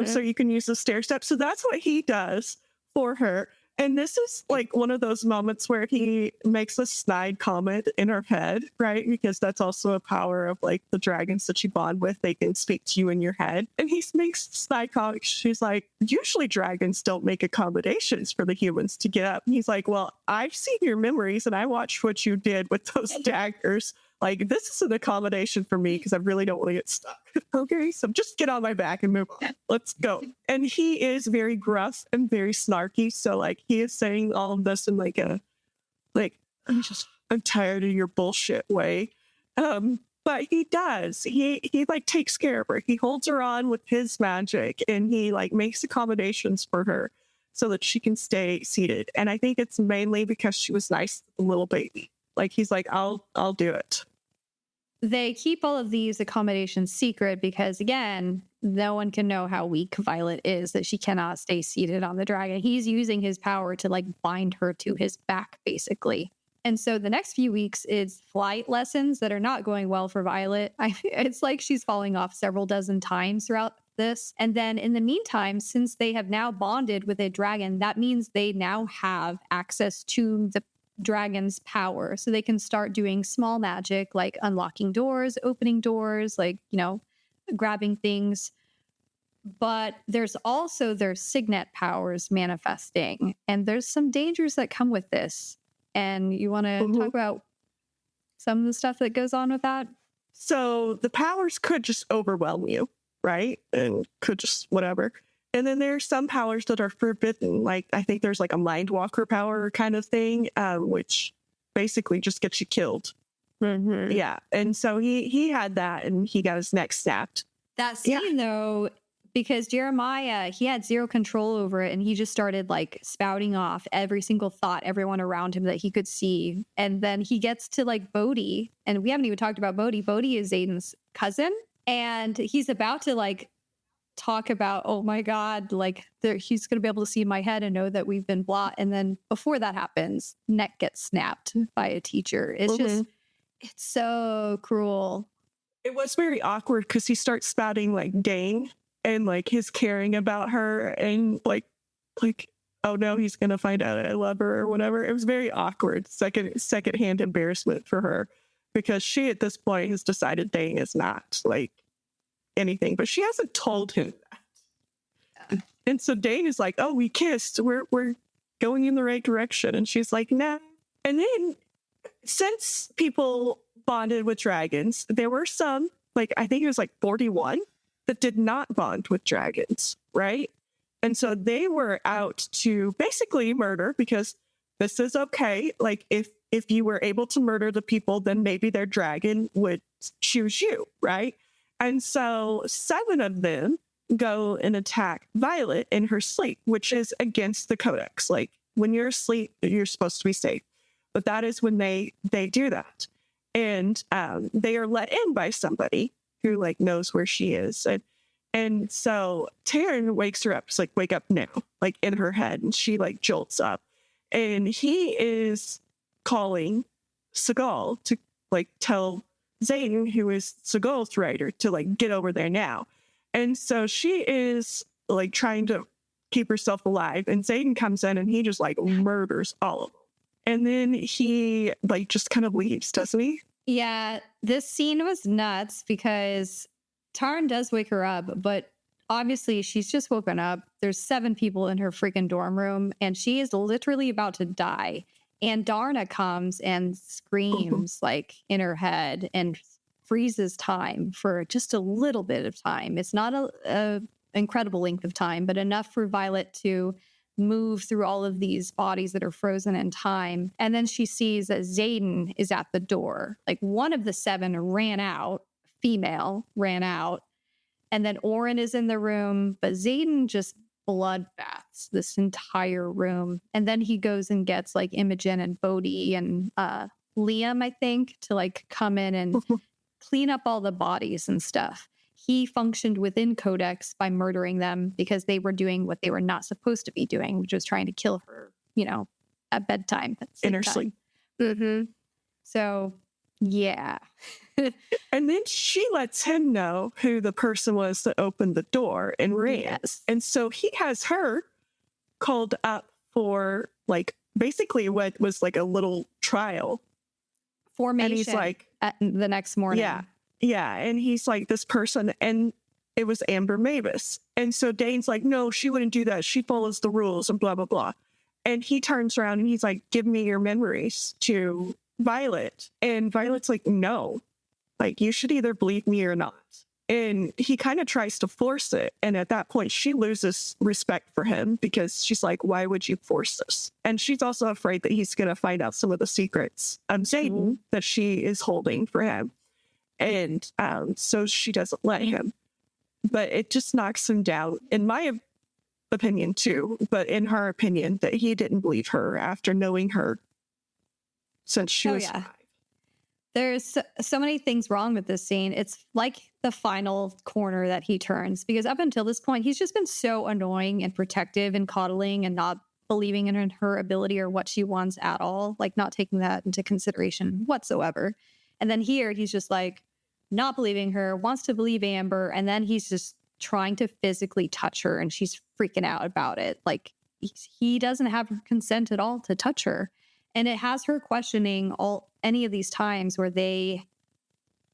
So you can use the stair step. So that's what he does for her. And this is like one of those moments where he makes a snide comment in her head, right? Because that's also a power of like the dragons that you bond with. They can speak to you in your head. And he makes snide comments. She's like, usually dragons don't make accommodations for the humans to get up. And he's like, well, I've seen your memories and I watched what you did with those daggers. Like, this is an accommodation for me because I really don't want to get stuck. Okay, so just get on my back and move on. Let's go. And he is very gruff and very snarky. So, like, he is saying all of this in like I'm tired of your bullshit way. But he does. He like takes care of her. He holds her on with his magic and he like makes accommodations for her so that she can stay seated. And I think it's mainly because she was nice to the little baby. Like, he's like, I'll do it. They keep all of these accommodations secret because, again, no one can know how weak Violet is, that she cannot stay seated on the dragon. He's using his power to, like, bind her to his back, basically. And so the next few weeks is flight lessons that are not going well for Violet. It's like she's falling off several dozen times throughout this. And then in the meantime, since they have now bonded with a dragon, that means they now have access to the dragon's power, so they can start doing small magic like unlocking doors, opening doors, like, you know, grabbing things. But there's also their signet powers manifesting, and there's some dangers that come with this. And you want to talk about some of the stuff that goes on with that? So the powers could just overwhelm you, right? And could just whatever. And then there's some powers that are forbidden. Like, I think there's like a mind walker power kind of thing, which basically just gets you killed. Mm-hmm. Yeah. And so he had that and he got his neck snapped. That scene, though, because Jeremiah, he had zero control over it and he just started like spouting off every single thought, everyone around him that he could see. And then he gets to like Bodhi, and we haven't even talked about Bodhi. Bodhi is Xaden's cousin, and he's about to like talk about, oh my God, like he's going to be able to see my head and know that we've been blah. And then before that happens, neck gets snapped by a teacher. It's just, it's so cruel. It was very awkward because he starts spouting like Dane and like his caring about her and like, oh no, he's going to find out I love her or whatever. It was very awkward. Secondhand embarrassment for her because she at this point has decided Dane is not like anything, but she hasn't told him that. And so Dane is like, oh, we kissed, we're going in the right direction, and she's like, nah. And then since people bonded with dragons, there were some, like I think it was like 41 that did not bond with dragons, right? And so they were out to basically murder, because this is okay. Like if you were able to murder the people, then maybe their dragon would choose you, right? And so 7 of them go and attack Violet in her sleep, which is against the codex. Like, when you're asleep, you're supposed to be safe. But that is when they do that. And they are let in by somebody who, like, knows where she is. And so Taryn wakes her up. She's like, wake up now, like, in her head. And she, like, jolts up. And he is calling Seagal to, like, tell Xaden, who is Seagal's writer, to like get over there now. And so she is like trying to keep herself alive, and Xaden comes in and he just like murders all of them. And then he like just kind of leaves, doesn't he? Yeah, this scene was nuts because Taryn does wake her up, but obviously she's just woken up. There's 7 people in her freaking dorm room and she is literally about to die. And Darna comes and screams like in her head and freezes time for just a little bit of time. It's not a incredible length of time, but enough for Violet to move through all of these bodies that are frozen in time. And then she sees that Xaden is at the door. Like, one of the 7 ran out, female ran out. And then Oren is in the room, but Xaden just bloodbaths this entire room. And then he goes and gets like Imogen and Bodhi and Liam, I think, to like come in and clean up all the bodies and stuff. He functioned within Codex by murdering them because they were doing what they were not supposed to be doing, which was trying to kill her, you know, at bedtime. In her sleep. Mm-hmm. So, yeah. And then she lets him know who the person was that opened the door and ran. Yes. And so he has her called up for like basically what was like a little trial. Formation. And he's like, at the next morning. Yeah. And he's like, this person, and it was Amber Mavis. And so Dane's like, no, she wouldn't do that. She follows the rules and blah, blah, blah. And he turns around and he's like, give me your memories to Violet. And Violet's like, no, like, you should either believe me or not. And he kind of tries to force it. And at that point, she loses respect for him because she's like, why would you force this? And she's also afraid that he's going to find out some of the secrets of Xaden that she is holding for him. And so she doesn't let him. But it just knocks him down, in my opinion, too. But in her opinion, that he didn't believe her after knowing her since she was 5. There's so many things wrong with this scene. It's like the final corner that he turns, because up until this point, he's just been so annoying and protective and coddling and not believing in her ability or what she wants at all, like not taking that into consideration whatsoever. And then here, he's just like not believing her, wants to believe Amber, and then he's just trying to physically touch her, and she's freaking out about it. Like, he doesn't have her consent at all to touch her. And it has her questioning any of these times where they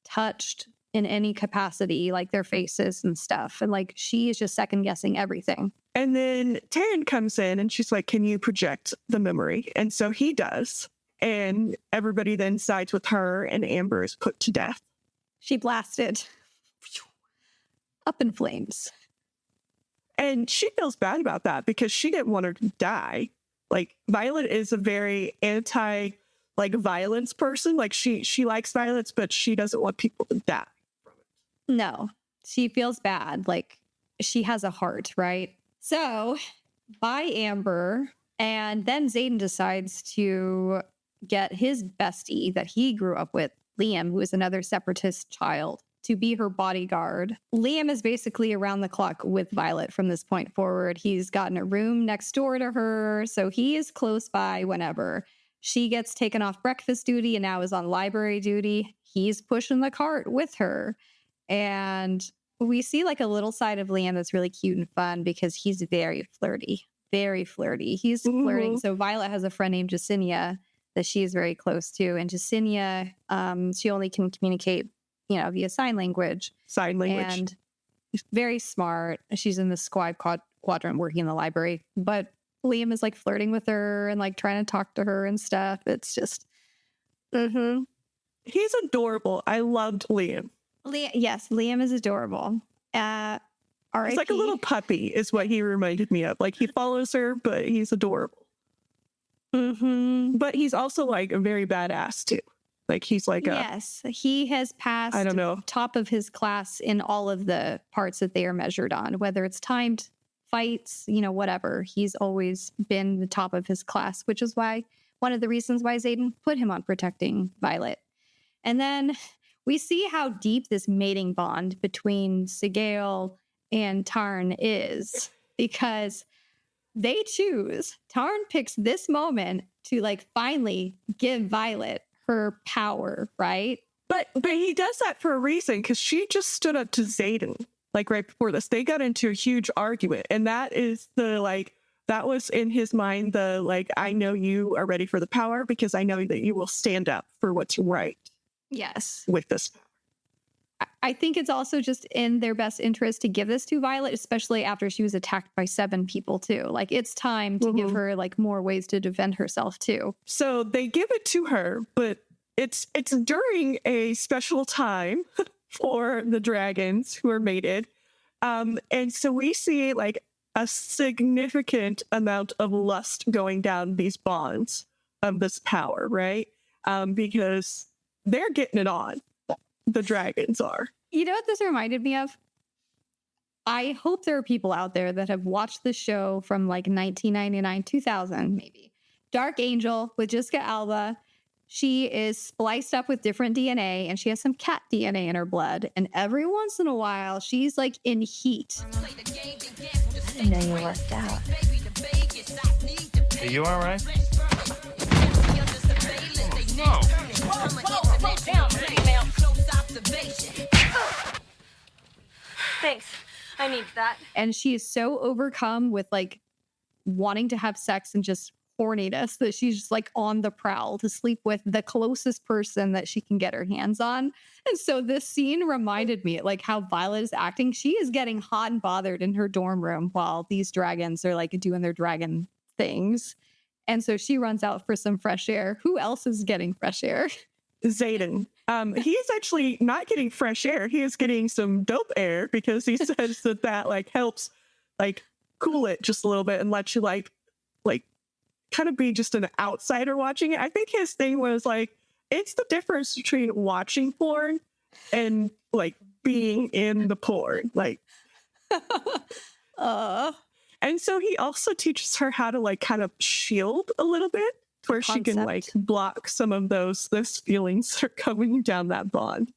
touched in any capacity, like their faces and stuff. And like, she is just second guessing everything. And then Taryn comes in and she's like, can you project the memory? And so he does. And everybody then sides with her, and Amber is put to death. She blasted up in flames. And she feels bad about that because she didn't want her to die. Like, Violet is a very violence person. Like, she likes violence, but she doesn't want people to die from it. No, she feels bad. Like, she has a heart, right? So, by Amber, and then Xaden decides to get his bestie that he grew up with, Liam, who is another separatist child, to be her bodyguard. Liam is basically around the clock with Violet from this point forward. He's gotten a room next door to her, so he is close by whenever. She gets taken off breakfast duty and now is on library duty. He's pushing the cart with her. And we see like a little side of Liam that's really cute and fun because he's very flirty. Very flirty. He's flirting. So Violet has a friend named Jacinia that she's very close to. And Jacinia, she only can communicate, via sign language. And very smart. She's in the Scribe quadrant working in the library. But Liam is like flirting with her and like trying to talk to her and stuff. It's just... He's adorable. I loved Liam. Yes, Liam is adorable. He's like a little puppy is what he reminded me of. Like, he follows her, but he's adorable. But he's also like a very badass too. Like, he's like yes, he has passed top of his class in all of the parts that they are measured on, whether it's timed fights, whatever. He's always been the top of his class, which is why one of the reasons why Xaden put him on protecting Violet. And then we see how deep this mating bond between Sorrengail and Tarn is, because they choose. Tarn picks this moment to like finally give Violet her power, right? But he does that for a reason, because she just stood up to Xaden like right before this. They got into a huge argument, and that is that was in his mind I know you are ready for the power because I know that you will stand up for what's right. Yes. With this power. I think it's also just in their best interest to give this to Violet, especially after she was attacked by 7 people too. Like, it's time to give her like more ways to defend herself too. So they give it to her, but it's during a special time for the dragons who are mated. And so we see like a significant amount of lust going down these bonds of this power, right? Because they're getting it on. The dragons are. You know what this reminded me of? I hope there are people out there that have watched the show from like 1999, 2000, maybe. Dark Angel with Jessica Alba. She is spliced up with different DNA, and she has some cat DNA in her blood. And every once in a while, she's like in heat. I didn't know you worked out. Are you all right? Thanks. I need that. And she is so overcome with like wanting to have sex and just horniness, that she's just like on the prowl to sleep with the closest person that she can get her hands on. And so this scene reminded me like how Violet is acting. She is getting hot and bothered in her dorm room while these dragons are like doing their dragon things. And so she runs out for some fresh air. Who else is getting fresh air? Xaden. He is actually not getting fresh air. He is getting some dope air because he says that like helps like cool it just a little bit and let you like kind of be just an outsider watching it. I think his thing was like, it's the difference between watching porn and like being in the porn. Like, and so he also teaches her how to like kind of shield a little bit where she can like block some of those feelings that are coming down that bond.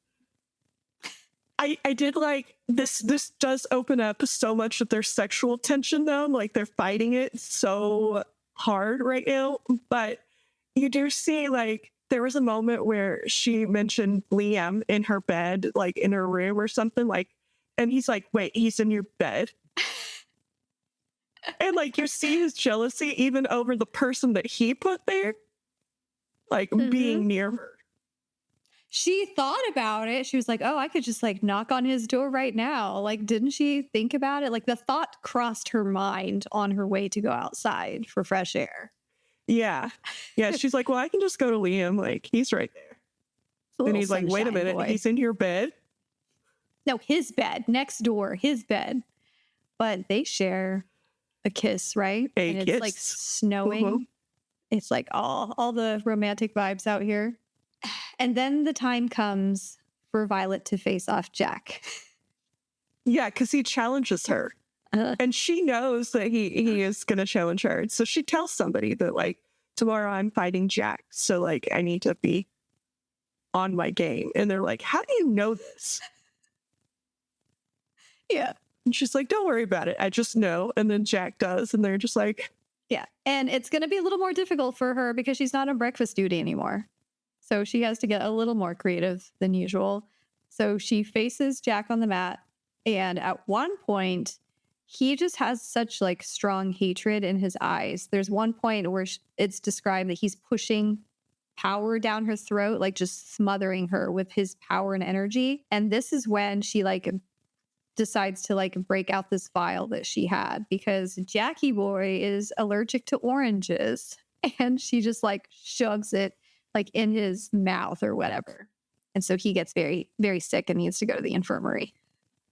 I did like this does open up so much of their sexual tension though. Like they're fighting it so hard right now, but you do see like there was a moment where she mentioned Liam in her bed, like in her room or something, like, and he's like, wait, he's in your bed. And like you see his jealousy even over the person that he put there, like being near her. She thought about it. She was like, oh, I could just like knock on his door right now. Like, didn't she think about it? Like the thought crossed her mind on her way to go outside for fresh air. Yeah. Yeah. She's like, well, I can just go to Liam. Like, he's right there. And he's like, wait a minute. Boy. He's in your bed? No, his bed. Next door. His bed. But they share a kiss, right? And it's like snowing. It's like all the romantic vibes out here. And then the time comes for Violet to face off Jack. Yeah, because he challenges her. And she knows that he is going to challenge her. So she tells somebody that, like, tomorrow I'm fighting Jack. So, like, I need to be on my game. And they're like, how do you know this? Yeah. And she's like, don't worry about it. I just know. And then Jack does. And they're just like... Yeah. And it's going to be a little more difficult for her because she's not on breakfast duty anymore. So she has to get a little more creative than usual. So she faces Jack on the mat. And at one point, he just has such like strong hatred in his eyes. There's one point where it's described that he's pushing power down her throat, like just smothering her with his power and energy. And this is when she like decides to like break out this vial that she had because Jackie Boy is allergic to oranges. And she just like shoves it like in his mouth or whatever. And so he gets very, very sick and needs to go to the infirmary.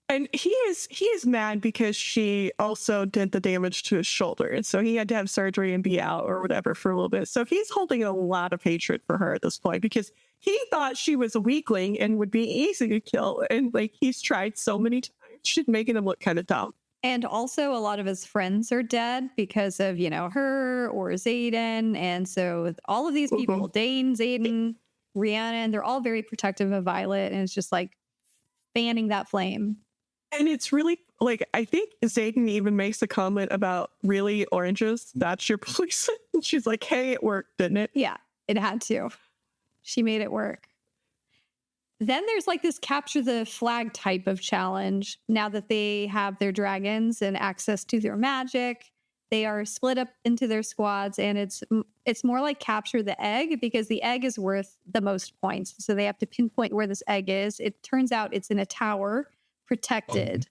And he is mad because she also did the damage to his shoulder. And so he had to have surgery and be out or whatever for a little bit. So he's holding a lot of hatred for her at this point because he thought she was a weakling and would be easy to kill. And like he's tried so many times. She's making him look kind of dumb. And also a lot of his friends are dead because of, you know, her or Xaden. And so all of these people, Dane, Xaden, Rhiannon, they're all very protective of Violet. And it's just like fanning that flame. And it's really like, I think Xaden even makes a comment about really oranges. That's your poison. And she's like, hey, it worked, didn't it? Yeah, it had to. She made it work. Then there's like this capture the flag type of challenge. Now that they have their dragons and access to their magic, they are split up into their squads, and it's more like capture the egg because the egg is worth the most points. So they have to pinpoint where this egg is. It turns out it's in a tower, protected.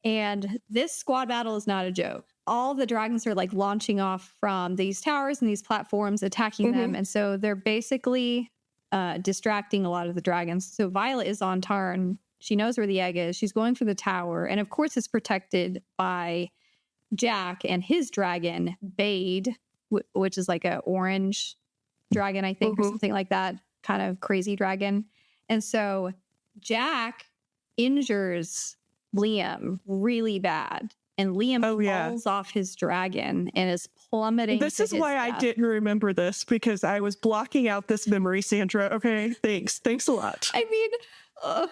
And this squad battle is not a joke. All the dragons are like launching off from these towers and these platforms, attacking them. And so they're basically distracting a lot of the dragons. So Violet is on Tarn. She knows where the egg is. She's going for the tower. And of course, it's protected by Jack and his dragon, Bade, which is like an orange dragon, I think, or something like that. Kind of crazy dragon. And so Jack injures Liam really bad. And Liam falls off his dragon and is plummeting. This is why I didn't remember this, because I was blocking out this memory, Sandra. Okay, thanks a lot. I mean,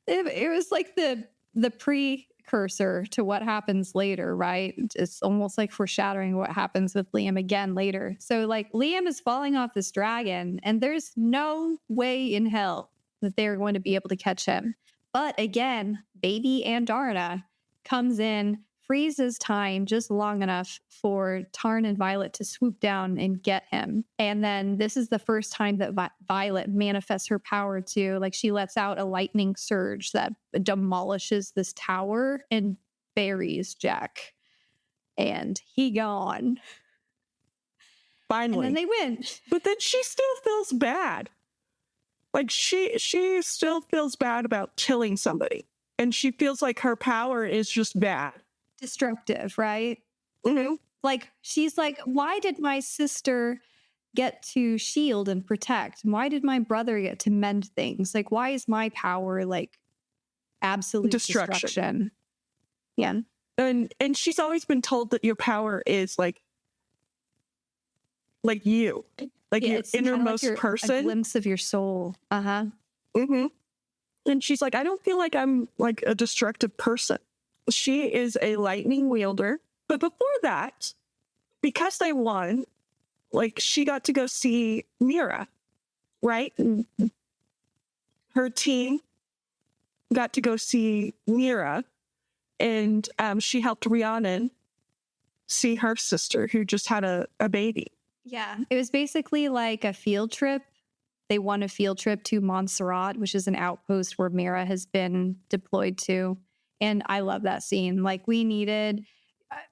it was like the precursor to what happens later, right? It's almost like foreshadowing what happens with Liam again later. So like Liam is falling off this dragon, and there's no way in hell that they're going to be able to catch him. But again, baby Andarna comes in, freezes time just long enough for Tarn and Violet to swoop down and get him. And then this is the first time that Violet manifests her power too. Like, she lets out a lightning surge that demolishes this tower and buries Jack. And he gone. Finally. And then they win. But then she still feels bad. Like, she still feels bad about killing somebody. And she feels like her power is just bad. Destructive, right? Mm-hmm. Like, she's like, why did my sister get to shield and protect? Why did my brother get to mend things? Like, why is my power like absolute destruction? Yeah. And she's always been told that your power is like you. Like, Yeah, your it's kinda innermost like a person. glimpse of your soul. Uh-huh. Mm-hmm. And she's like, I don't feel like I'm like a destructive person. She is a lightning wielder. But before that, because they won, like, she got to go see Mira, right? And her team got to go see Mira, and she helped Rhiannon see her sister who just had a baby. Yeah. It was basically like a field trip. They won a field trip to Montserrat, which is an outpost where Mira has been deployed to. And I love that scene. Like, we needed,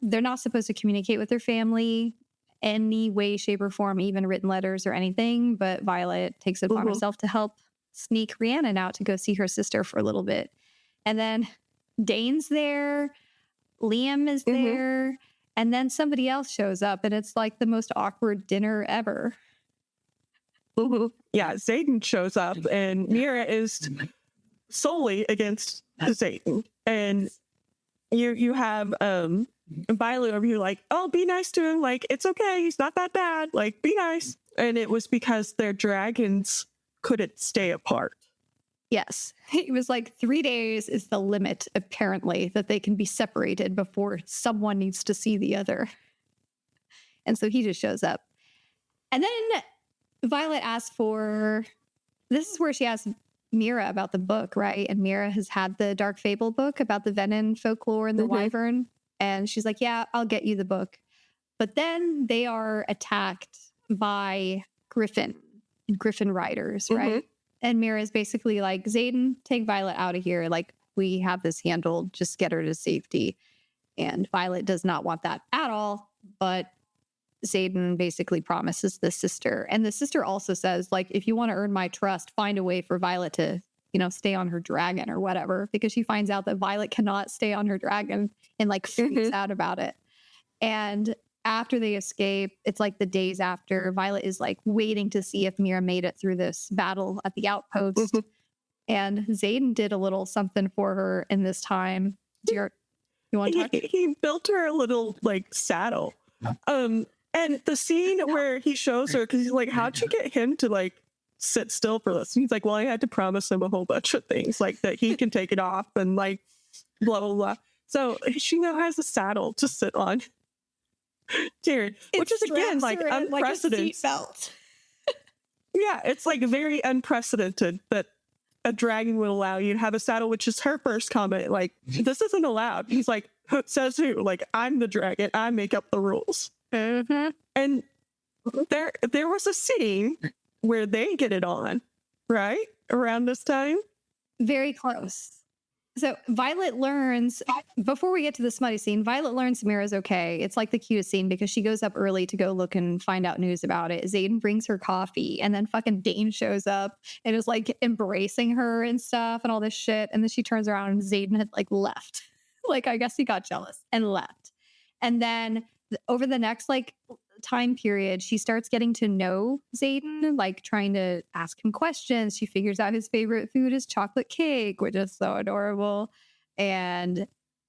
they're not supposed to communicate with their family any way, shape, or form, even written letters or anything. But Violet takes it upon herself to help sneak Rhiannon out to go see her sister for a little bit. And then Dane's there, Liam is there, and then somebody else shows up, and it's like the most awkward dinner ever. Yeah, Xaden shows up, and Mira is solely against Xaden. And you have Violet over here like, oh, be nice to him. Like, it's okay. He's not that bad. Like, be nice. And it was because their dragons couldn't stay apart. Yes. It was like 3 days is the limit, apparently, that they can be separated before someone needs to see the other. And so he just shows up. And then Violet asks this is where she asks Mira about the book, right? And Mira has had the Dark Fable book about the Venin folklore and the Wyvern. And she's like, yeah, I'll get you the book. But then they are attacked by Griffin riders, right? And Mira is basically like, Xaden, take Violet out of here. Like, we have this handled. Just get her to safety. And Violet does not want that at all. But Xaden basically promises the sister. And the sister also says, like, if you want to earn my trust, find a way for Violet to, stay on her dragon or whatever. Because she finds out that Violet cannot stay on her dragon and, like, freaks out about it. And after they escape, it's like the days after, Violet is like waiting to see if Mira made it through this battle at the outpost. And Xaden did a little something for her in this time. You want to talk? He built her a little like saddle. And the scene where he shows her, because he's like, how'd you get him to like sit still for this? And he's like, well, I had to promise him a whole bunch of things, like that he can take it off and like blah, blah, blah. So she now has a saddle to sit on. Jared, which is again like unprecedented. Like Yeah, it's like very unprecedented that a dragon would allow you to have a saddle, which is her first comment. Like, this isn't allowed. He's like, says who? Like, I'm the dragon. I make up the rules. And there was a scene where they get it on, right? Around this time. Very close. So Violet learns, before we get to the smutty scene, Violet learns Mira's okay. It's like the cutest scene because she goes up early to go look and find out news about it. Xaden brings her coffee, and then fucking Dane shows up and is like embracing her and stuff and all this shit. And then she turns around and Xaden had like left. Like, I guess he got jealous and left. And then over the next like time period, she starts getting to know Xaden, like trying to ask him questions. She figures out his favorite food is chocolate cake, which is so adorable. And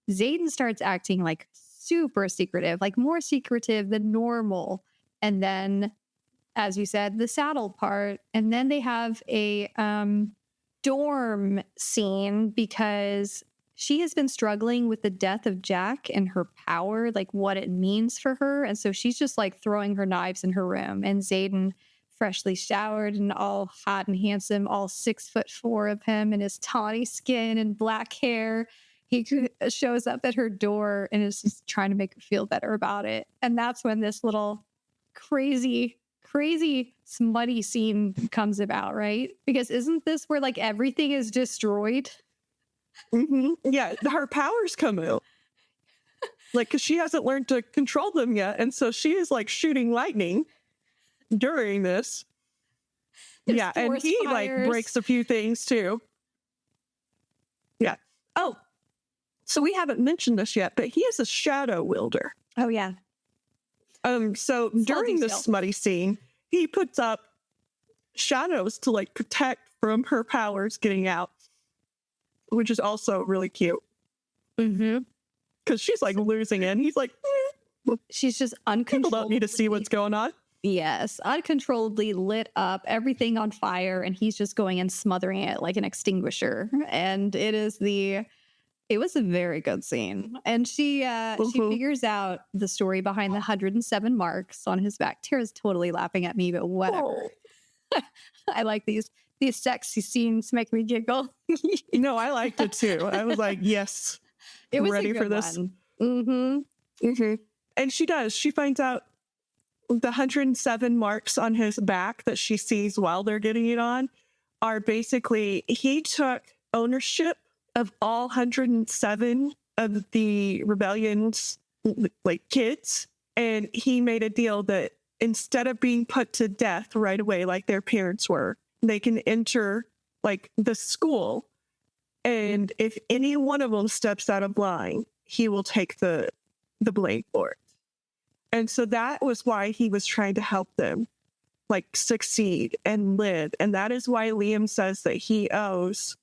Xaden starts acting like super secretive, like more secretive than normal. And then, as you said, the saddle part. And then they have a dorm scene because she has been struggling with the death of Jack and her power, like what it means for her. And so she's just like throwing her knives in her room. And Xaden, freshly showered and all hot and handsome, all 6'4" of him in his tawny skin and black hair, shows up at her door and is just trying to make her feel better about it. And that's when this little crazy smutty scene comes about, right? Because isn't this where like everything is destroyed? Yeah, her powers come out. Like, because she hasn't learned to control them yet. And so she is like shooting lightning during this. There's yeah, and he fires. like breaks a few things too. Yeah. Oh, so we haven't mentioned this yet, but he is a shadow wielder. Oh yeah. So during this smutty scene, he puts up shadows to like protect from her powers getting out, which is also really cute. Because she's like losing it. And he's like, she's just uncontrollably. People don't need to see what's going on. Yes, uncontrollably lit up, everything on fire, and he's just going and smothering it like an extinguisher. And it was a very good scene. And she figures out the story behind the 107 marks on his back. Tara's totally laughing at me, but whatever. Oh. I like these sexy scenes make me giggle. No, I liked it too. I was like, yes, it was ready for this. And she finds out the 107 marks on his back that she sees while they're getting it on are basically, he took ownership of all 107 of the rebellion's like kids, and he made a deal that instead of being put to death right away like their parents were, they can enter like the school, and if any one of them steps out of line, he will take the blame for it. And so that was why he was trying to help them like succeed and live. And that is why Liam says that he owes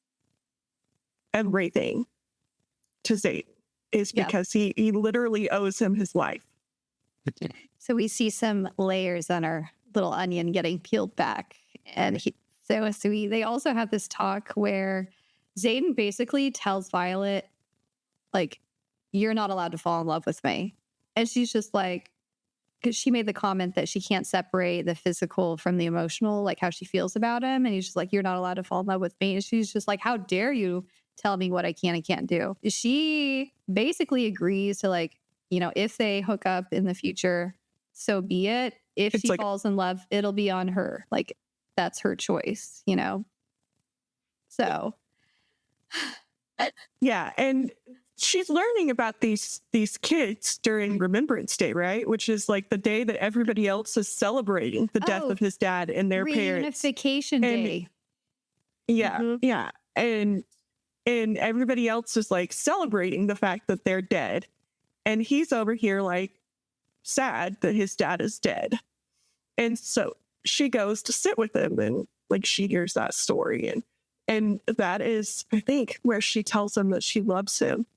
everything to Xaden, is because he literally owes him his life. So we see some layers on our little onion getting peeled back. And they also have this talk where Xaden basically tells Violet, like, you're not allowed to fall in love with me. And she's just like, because she made the comment that she can't separate the physical from the emotional, like how she feels about him. And he's just like, you're not allowed to fall in love with me. And she's just like, how dare you tell me what I can and can't do? She basically agrees to, like, you know, if they hook up in the future, so be it. If she falls in love, it'll be on her. Like, that's her choice, you know? So. Yeah. And she's learning about these kids during Remembrance Day, right? Which is like the day that everybody else is celebrating the death of his dad and their parents. Reunification Day. Yeah, yeah. And everybody else is like celebrating the fact that they're dead. And he's over here like sad that his dad is dead. And so she goes to sit with him, and like she hears that story. And that is, I think, where she tells him that she loves him.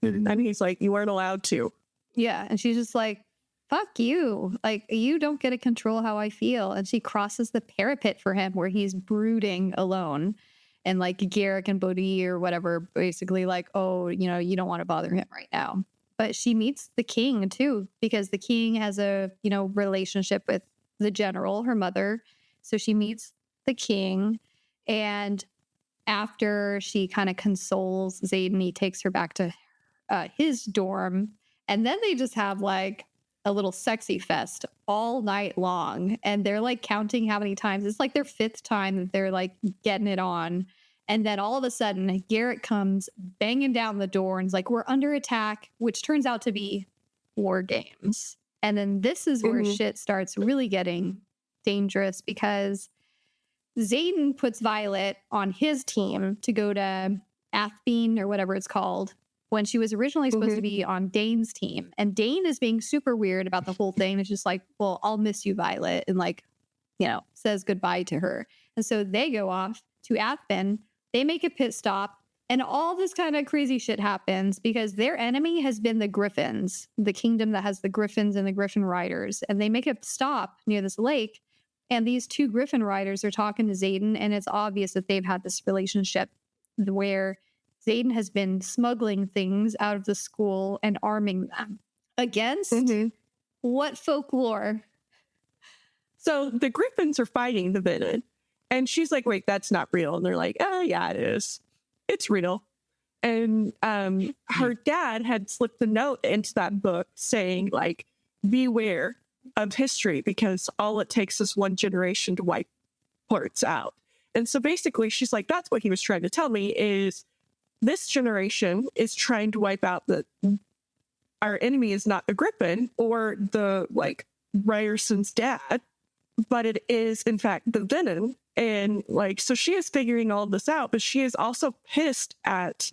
And he's like, you weren't allowed to. Yeah. And she's just like, fuck you. Like, you don't get to control how I feel. And she crosses the parapet for him where he's brooding alone. And like Garrick and Bodhi or whatever, basically like, oh, you know, you don't want to bother him right now. But she meets the king too, because the king has a, you know, relationship with the general, her mother. So she meets the king. And after she kind of consoles Xaden, he takes her back to his dorm, and then they just have like a little sexy fest all night long, and they're like counting how many times. It's like their 5th time that they're like getting it on, and then all of a sudden Garrett comes banging down the door and is like, we're under attack, which turns out to be war games. And then this is where shit starts really getting dangerous, because Xaden puts Violet on his team to go to Athbean or whatever it's called, when she was originally supposed to be on Dane's team. And Dane is being super weird about the whole thing. It's just like, well, I'll miss you, Violet, and like, you know, says goodbye to her. And so they go off to Athben. They make a pit stop, and all this kind of crazy shit happens because their enemy has been the Griffins, the kingdom that has the Griffins and the Griffin Riders. And they make a stop near this lake, and these 2 Griffin Riders are talking to Xaden, and it's obvious that they've had this relationship where Xaden has been smuggling things out of the school and arming them against what folklore? So the Griffins are fighting the villain, and she's like, wait, that's not real. And they're like, oh, yeah, it is. It's real. And her dad had slipped a note into that book saying, like, beware of history because all it takes is one generation to wipe parts out. And so basically she's like, that's what he was trying to tell me, is this generation is trying to wipe out our enemy is not the Griffin or the, like, Rierson's dad, but it is, in fact, the Venom. And, like, so she is figuring all this out, but she is also pissed at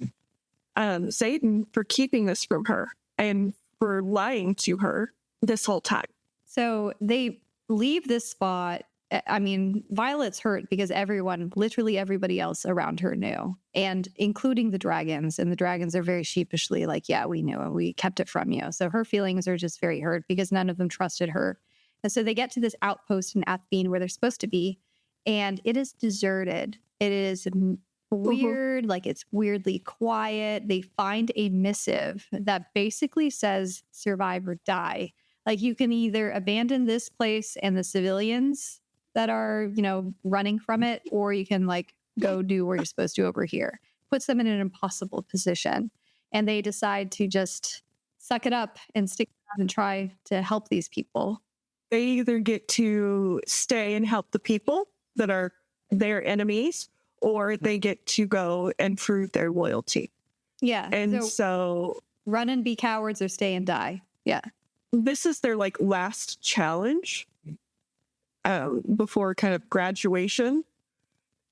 Xaden for keeping this from her and for lying to her this whole time. So they leave this spot. I mean, Violet's hurt because literally everybody else around her knew, and including the dragons. And the dragons are very sheepishly like, yeah, we knew and we kept it from you. So her feelings are just very hurt because none of them trusted her. And so they get to this outpost in Athene where they're supposed to be, and it is deserted. It is weird, like it's weirdly quiet. They find a missive that basically says survive or die. Like, you can either abandon this place and the civilians that are, running from it, or you can, like, go do what you're supposed to over here. Puts them in an impossible position. And they decide to just suck it up and stick around and try to help these people. They either get to stay and help the people that are their enemies, or they get to go and prove their loyalty. Yeah. And so run and be cowards or stay and die. Yeah. This is their, like, last challenge before kind of graduation.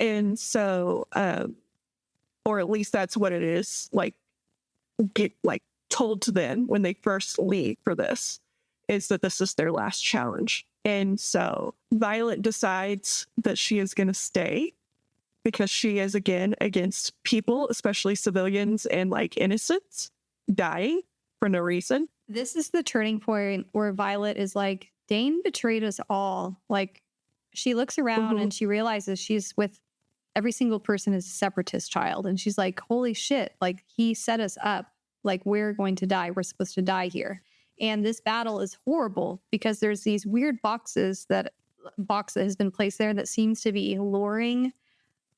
And so, or at least that's what it is, like, get, like, told to them when they first leave for this, is that this is their last challenge. And so Violet decides that she is going to stay because she is, again, against people, especially civilians and, like, innocents dying for no reason. This is the turning point where Violet is like, Dane betrayed us all. Like, she looks around and she realizes she's with every single person is a separatist child. And she's like, holy shit, like, he set us up. Like, we're going to die. We're supposed to die here. And this battle is horrible because there's these weird box that has been placed there that seems to be luring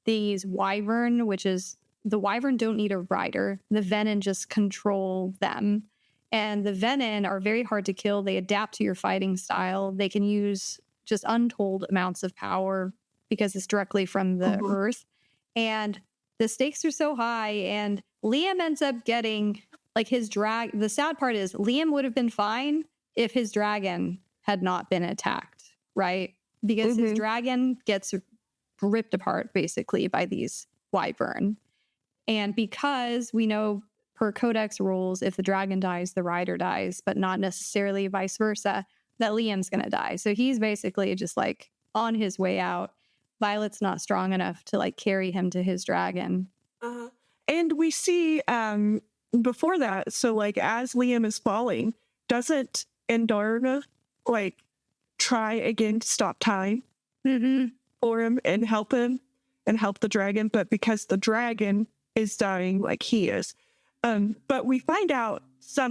these wyvern, which is, the wyvern don't need a rider. The venom just control them. And the venom are very hard to kill. They adapt to your fighting style. They can use just untold amounts of power because it's directly from the earth. And the stakes are so high. And Liam ends up getting, like, his the sad part is Liam would have been fine if his dragon had not been attacked, right? Because his dragon gets ripped apart basically by these wyvern. And because we know per codex rules, if the dragon dies, the rider dies, but not necessarily vice versa, that Liam's going to die. So he's basically just, like, on his way out. Violet's not strong enough to, like, carry him to his dragon. And we see before that, so, like, as Liam is falling, doesn't Endarna, like, try again to stop time for him and help the dragon? But because the dragon is dying like he is. But we find out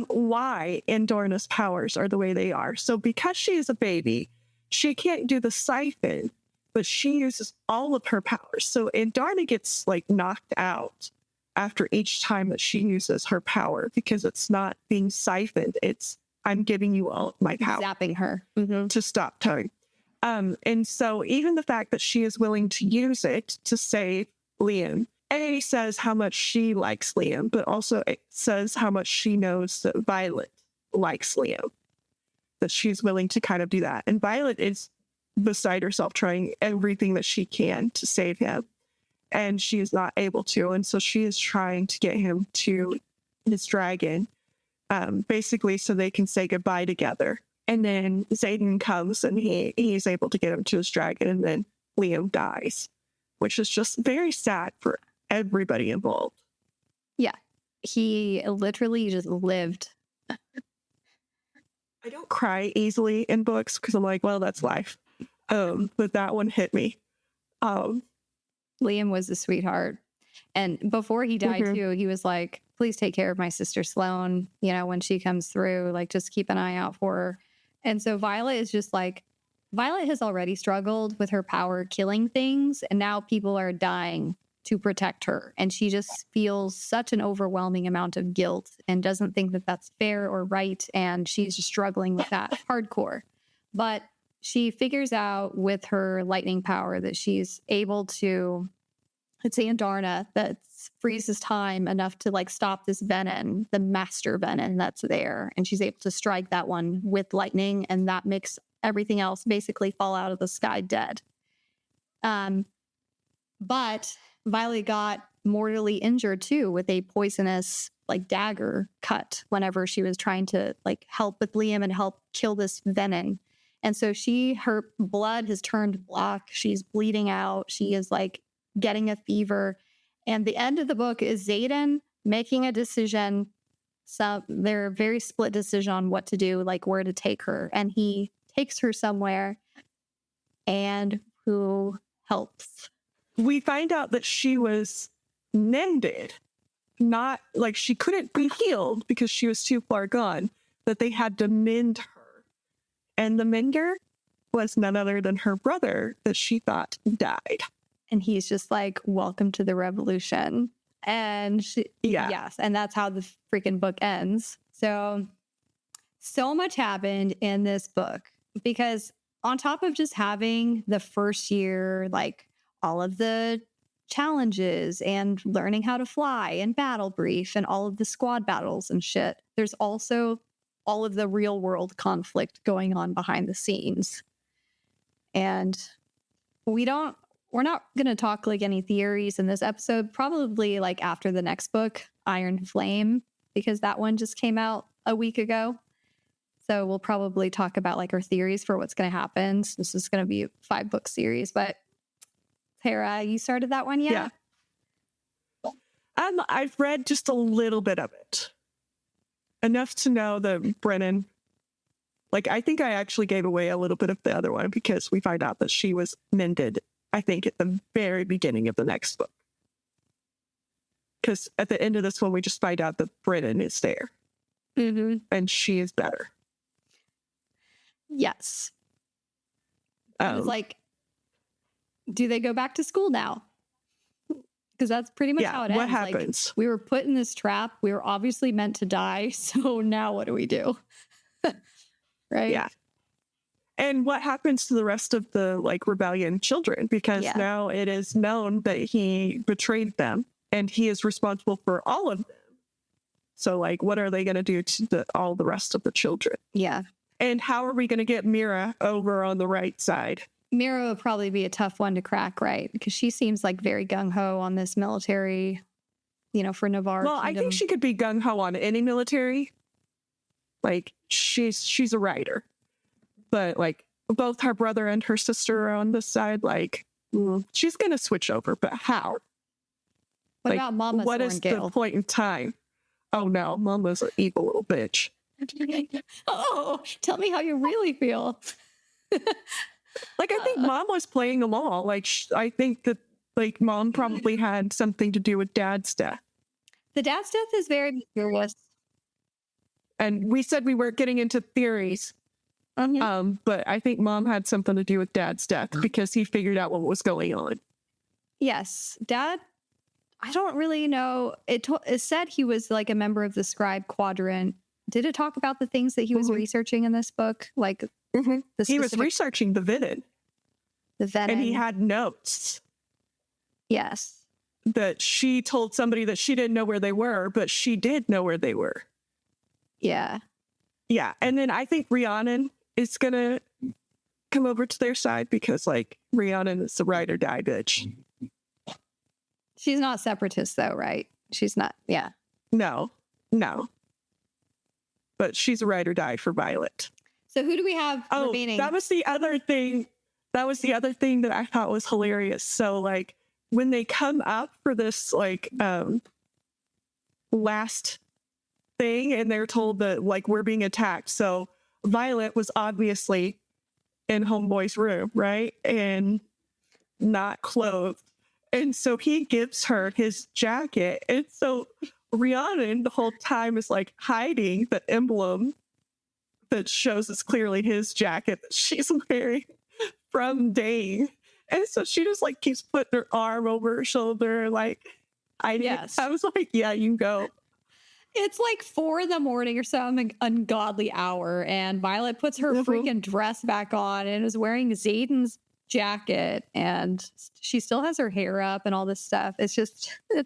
why Endarna's powers are the way they are. So because she is a baby, she can't do the siphon, but she uses all of her powers. So Endarna gets, like, knocked out after each time that she uses her power because it's not being siphoned. It's, I'm giving you all of my power. Zapping her. To stop time. And so even the fact that she is willing to use it to save Liam, A, says how much she likes Liam, but also it says how much she knows that Violet likes Liam, that she's willing to kind of do that. And Violet is beside herself trying everything that she can to save him, and she is not able to. And so she is trying to get him to his dragon, basically so they can say goodbye together. And then Xaden comes and he's able to get him to his dragon, and then Liam dies, which is just very sad for everybody involved. Yeah. He literally just lived. I don't cry easily in books because I'm like, well, that's life. But that one hit me. Liam was a sweetheart. And before he died too, he was like, please take care of my sister Sloane, when she comes through, like, just keep an eye out for her. And so Violet is just like, Violet has already struggled with her power killing things, and now people are dying to protect her. And she just feels such an overwhelming amount of guilt and doesn't think that that's fair or right. And she's just struggling with that hardcore. But she figures out with her lightning power that she's able to, it's Andarna that freezes time enough to like stop this venom, the master venom that's there. And she's able to strike that one with lightning, and that makes everything else basically fall out of the sky dead. But Violet got mortally injured too with a poisonous like dagger cut whenever she was trying to like help with Liam and help kill this venom. And so her blood has turned black. She's bleeding out. She is like getting a fever. And the end of the book is Xaden making a decision. So they're a very split decision on what to do, like where to take her. And he takes her somewhere. And who helps? We find out that she was mended, not like she couldn't be healed because she was too far gone, that they had to mend her. And the mender was none other than her brother that she thought died. And he's just like, welcome to the revolution. And yes, and that's how the freaking book ends. So much happened in this book, because on top of just having the first year, like all of the challenges and learning how to fly and battle brief and all of the squad battles and shit, there's also all of the real world conflict going on behind the scenes. And we're not going to talk like any theories in this episode, probably like after the next book, Iron Flame, because that one just came out a week ago. So we'll probably talk about like our theories for what's going to happen. So this is going to be a 5-book series. But Tara, you started that one yet? Yeah. I've read just a little bit of it. Enough to know that Brennan, like, I think I actually gave away a little bit of the other one because we find out that she was mended, I think, at the very beginning of the next book. Because at the end of this one, we just find out that Brennan is there. Mm-hmm. And she is better. Yes. It's like, do they go back to school now? Because that's pretty much how it ends. What happens? Like, we were put in this trap. We were obviously meant to die. So now what do we do? Right? Yeah. And what happens to the rest of the like rebellion children? Because now it is known that he betrayed them and he is responsible for all of them. So like, what are they going to do to all the rest of the children? Yeah. And how are we going to get Mira over on the right side? Mira would probably be a tough one to crack, right? Because she seems like very gung-ho on this military, for Navarre. Well, I think she could be gung-ho on any military. Like, she's a writer. But, like, both her brother and her sister are on this side. Like, she's going to switch over. But how? What about Mama Sorrengail? What is the point in time? Oh, no. Mama's an evil little bitch. Oh, tell me how you really feel. Like, I think Mom was playing them all. Like, I think that, like, Mom probably had something to do with Dad's death. The Dad's death is very mysterious. And we said we weren't getting into theories. But I think Mom had something to do with Dad's death because he figured out what was going on. Yes. Dad, I don't really know. It said he was, like, a member of the Scribe quadrant. Did it talk about the things that he was researching in this book? Like, he was researching the venom. The venom. And he had notes. Yes. That she told somebody that she didn't know where they were, but she did know where they were. Yeah. Yeah. And then I think Rhiannon is going to come over to their side because, like, Rhiannon is the ride or die bitch. She's not separatist, though, right? She's not. Yeah. No. But she's a ride or die for Violet. So who do we have remaining? That was the other thing. That was the other thing that I thought was hilarious. So, like, when they come up for this, like, last thing and they're told that, like, we're being attacked. So Violet was obviously in Homeboy's room, right? And not clothed. And so he gives her his jacket. And so Rhiannon the whole time is like hiding the emblem that shows it's clearly his jacket that she's wearing from Dane. And so she just like keeps putting her arm over her shoulder. Like, Yes. I was like, yeah, you go. It's like 4 a.m. or some ungodly hour, and Violet puts her freaking dress back on and is wearing Xaden's jacket, and she still has her hair up and all this stuff. It's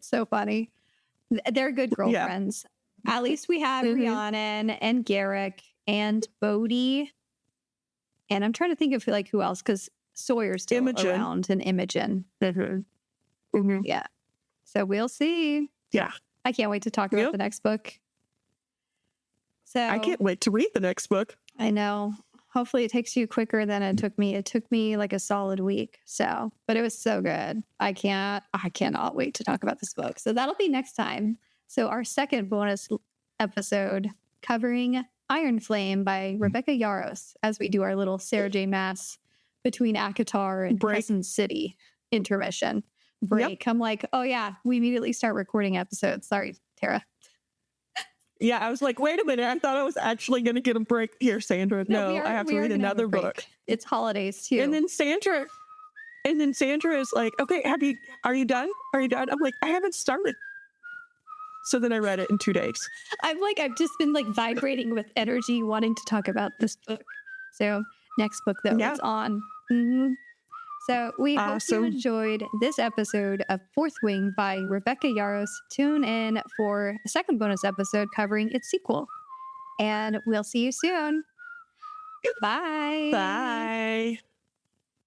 so funny. They're good girlfriends. Yeah. At least we have Rhiannon and Garrick and Bodhi, and I'm trying to think of like who else, because Sawyer's still around, and Imogen. Yeah. So we'll see. Yeah. I can't wait to talk about the next book. So I can't wait to read the next book. I know. Hopefully it takes you quicker than it took me. It took me like a solid week. So, but it was so good. I cannot wait to talk about this book. So that'll be next time. So our second bonus episode covering Iron Flame by Rebecca Yarros, as we do our little Sarah J. Maas between ACOTAR and Crescent City intermission. Break. I'm like, oh yeah, we immediately start recording episodes. Sorry, Tara. Yeah, I was like, wait a minute. I thought I was actually going to get a break here, Sandra. No, I have to read another book. It's holidays too. And then Sandra is like, okay, are you done? Are you done? I'm like, I haven't started. So then I read it in 2 days. I've just been like vibrating with energy, wanting to talk about this book. So next book though, it's on. So we hope you enjoyed this episode of Fourth Wing by Rebecca Yarros. Tune in for the second bonus episode covering its sequel. And we'll see you soon. Bye. Bye.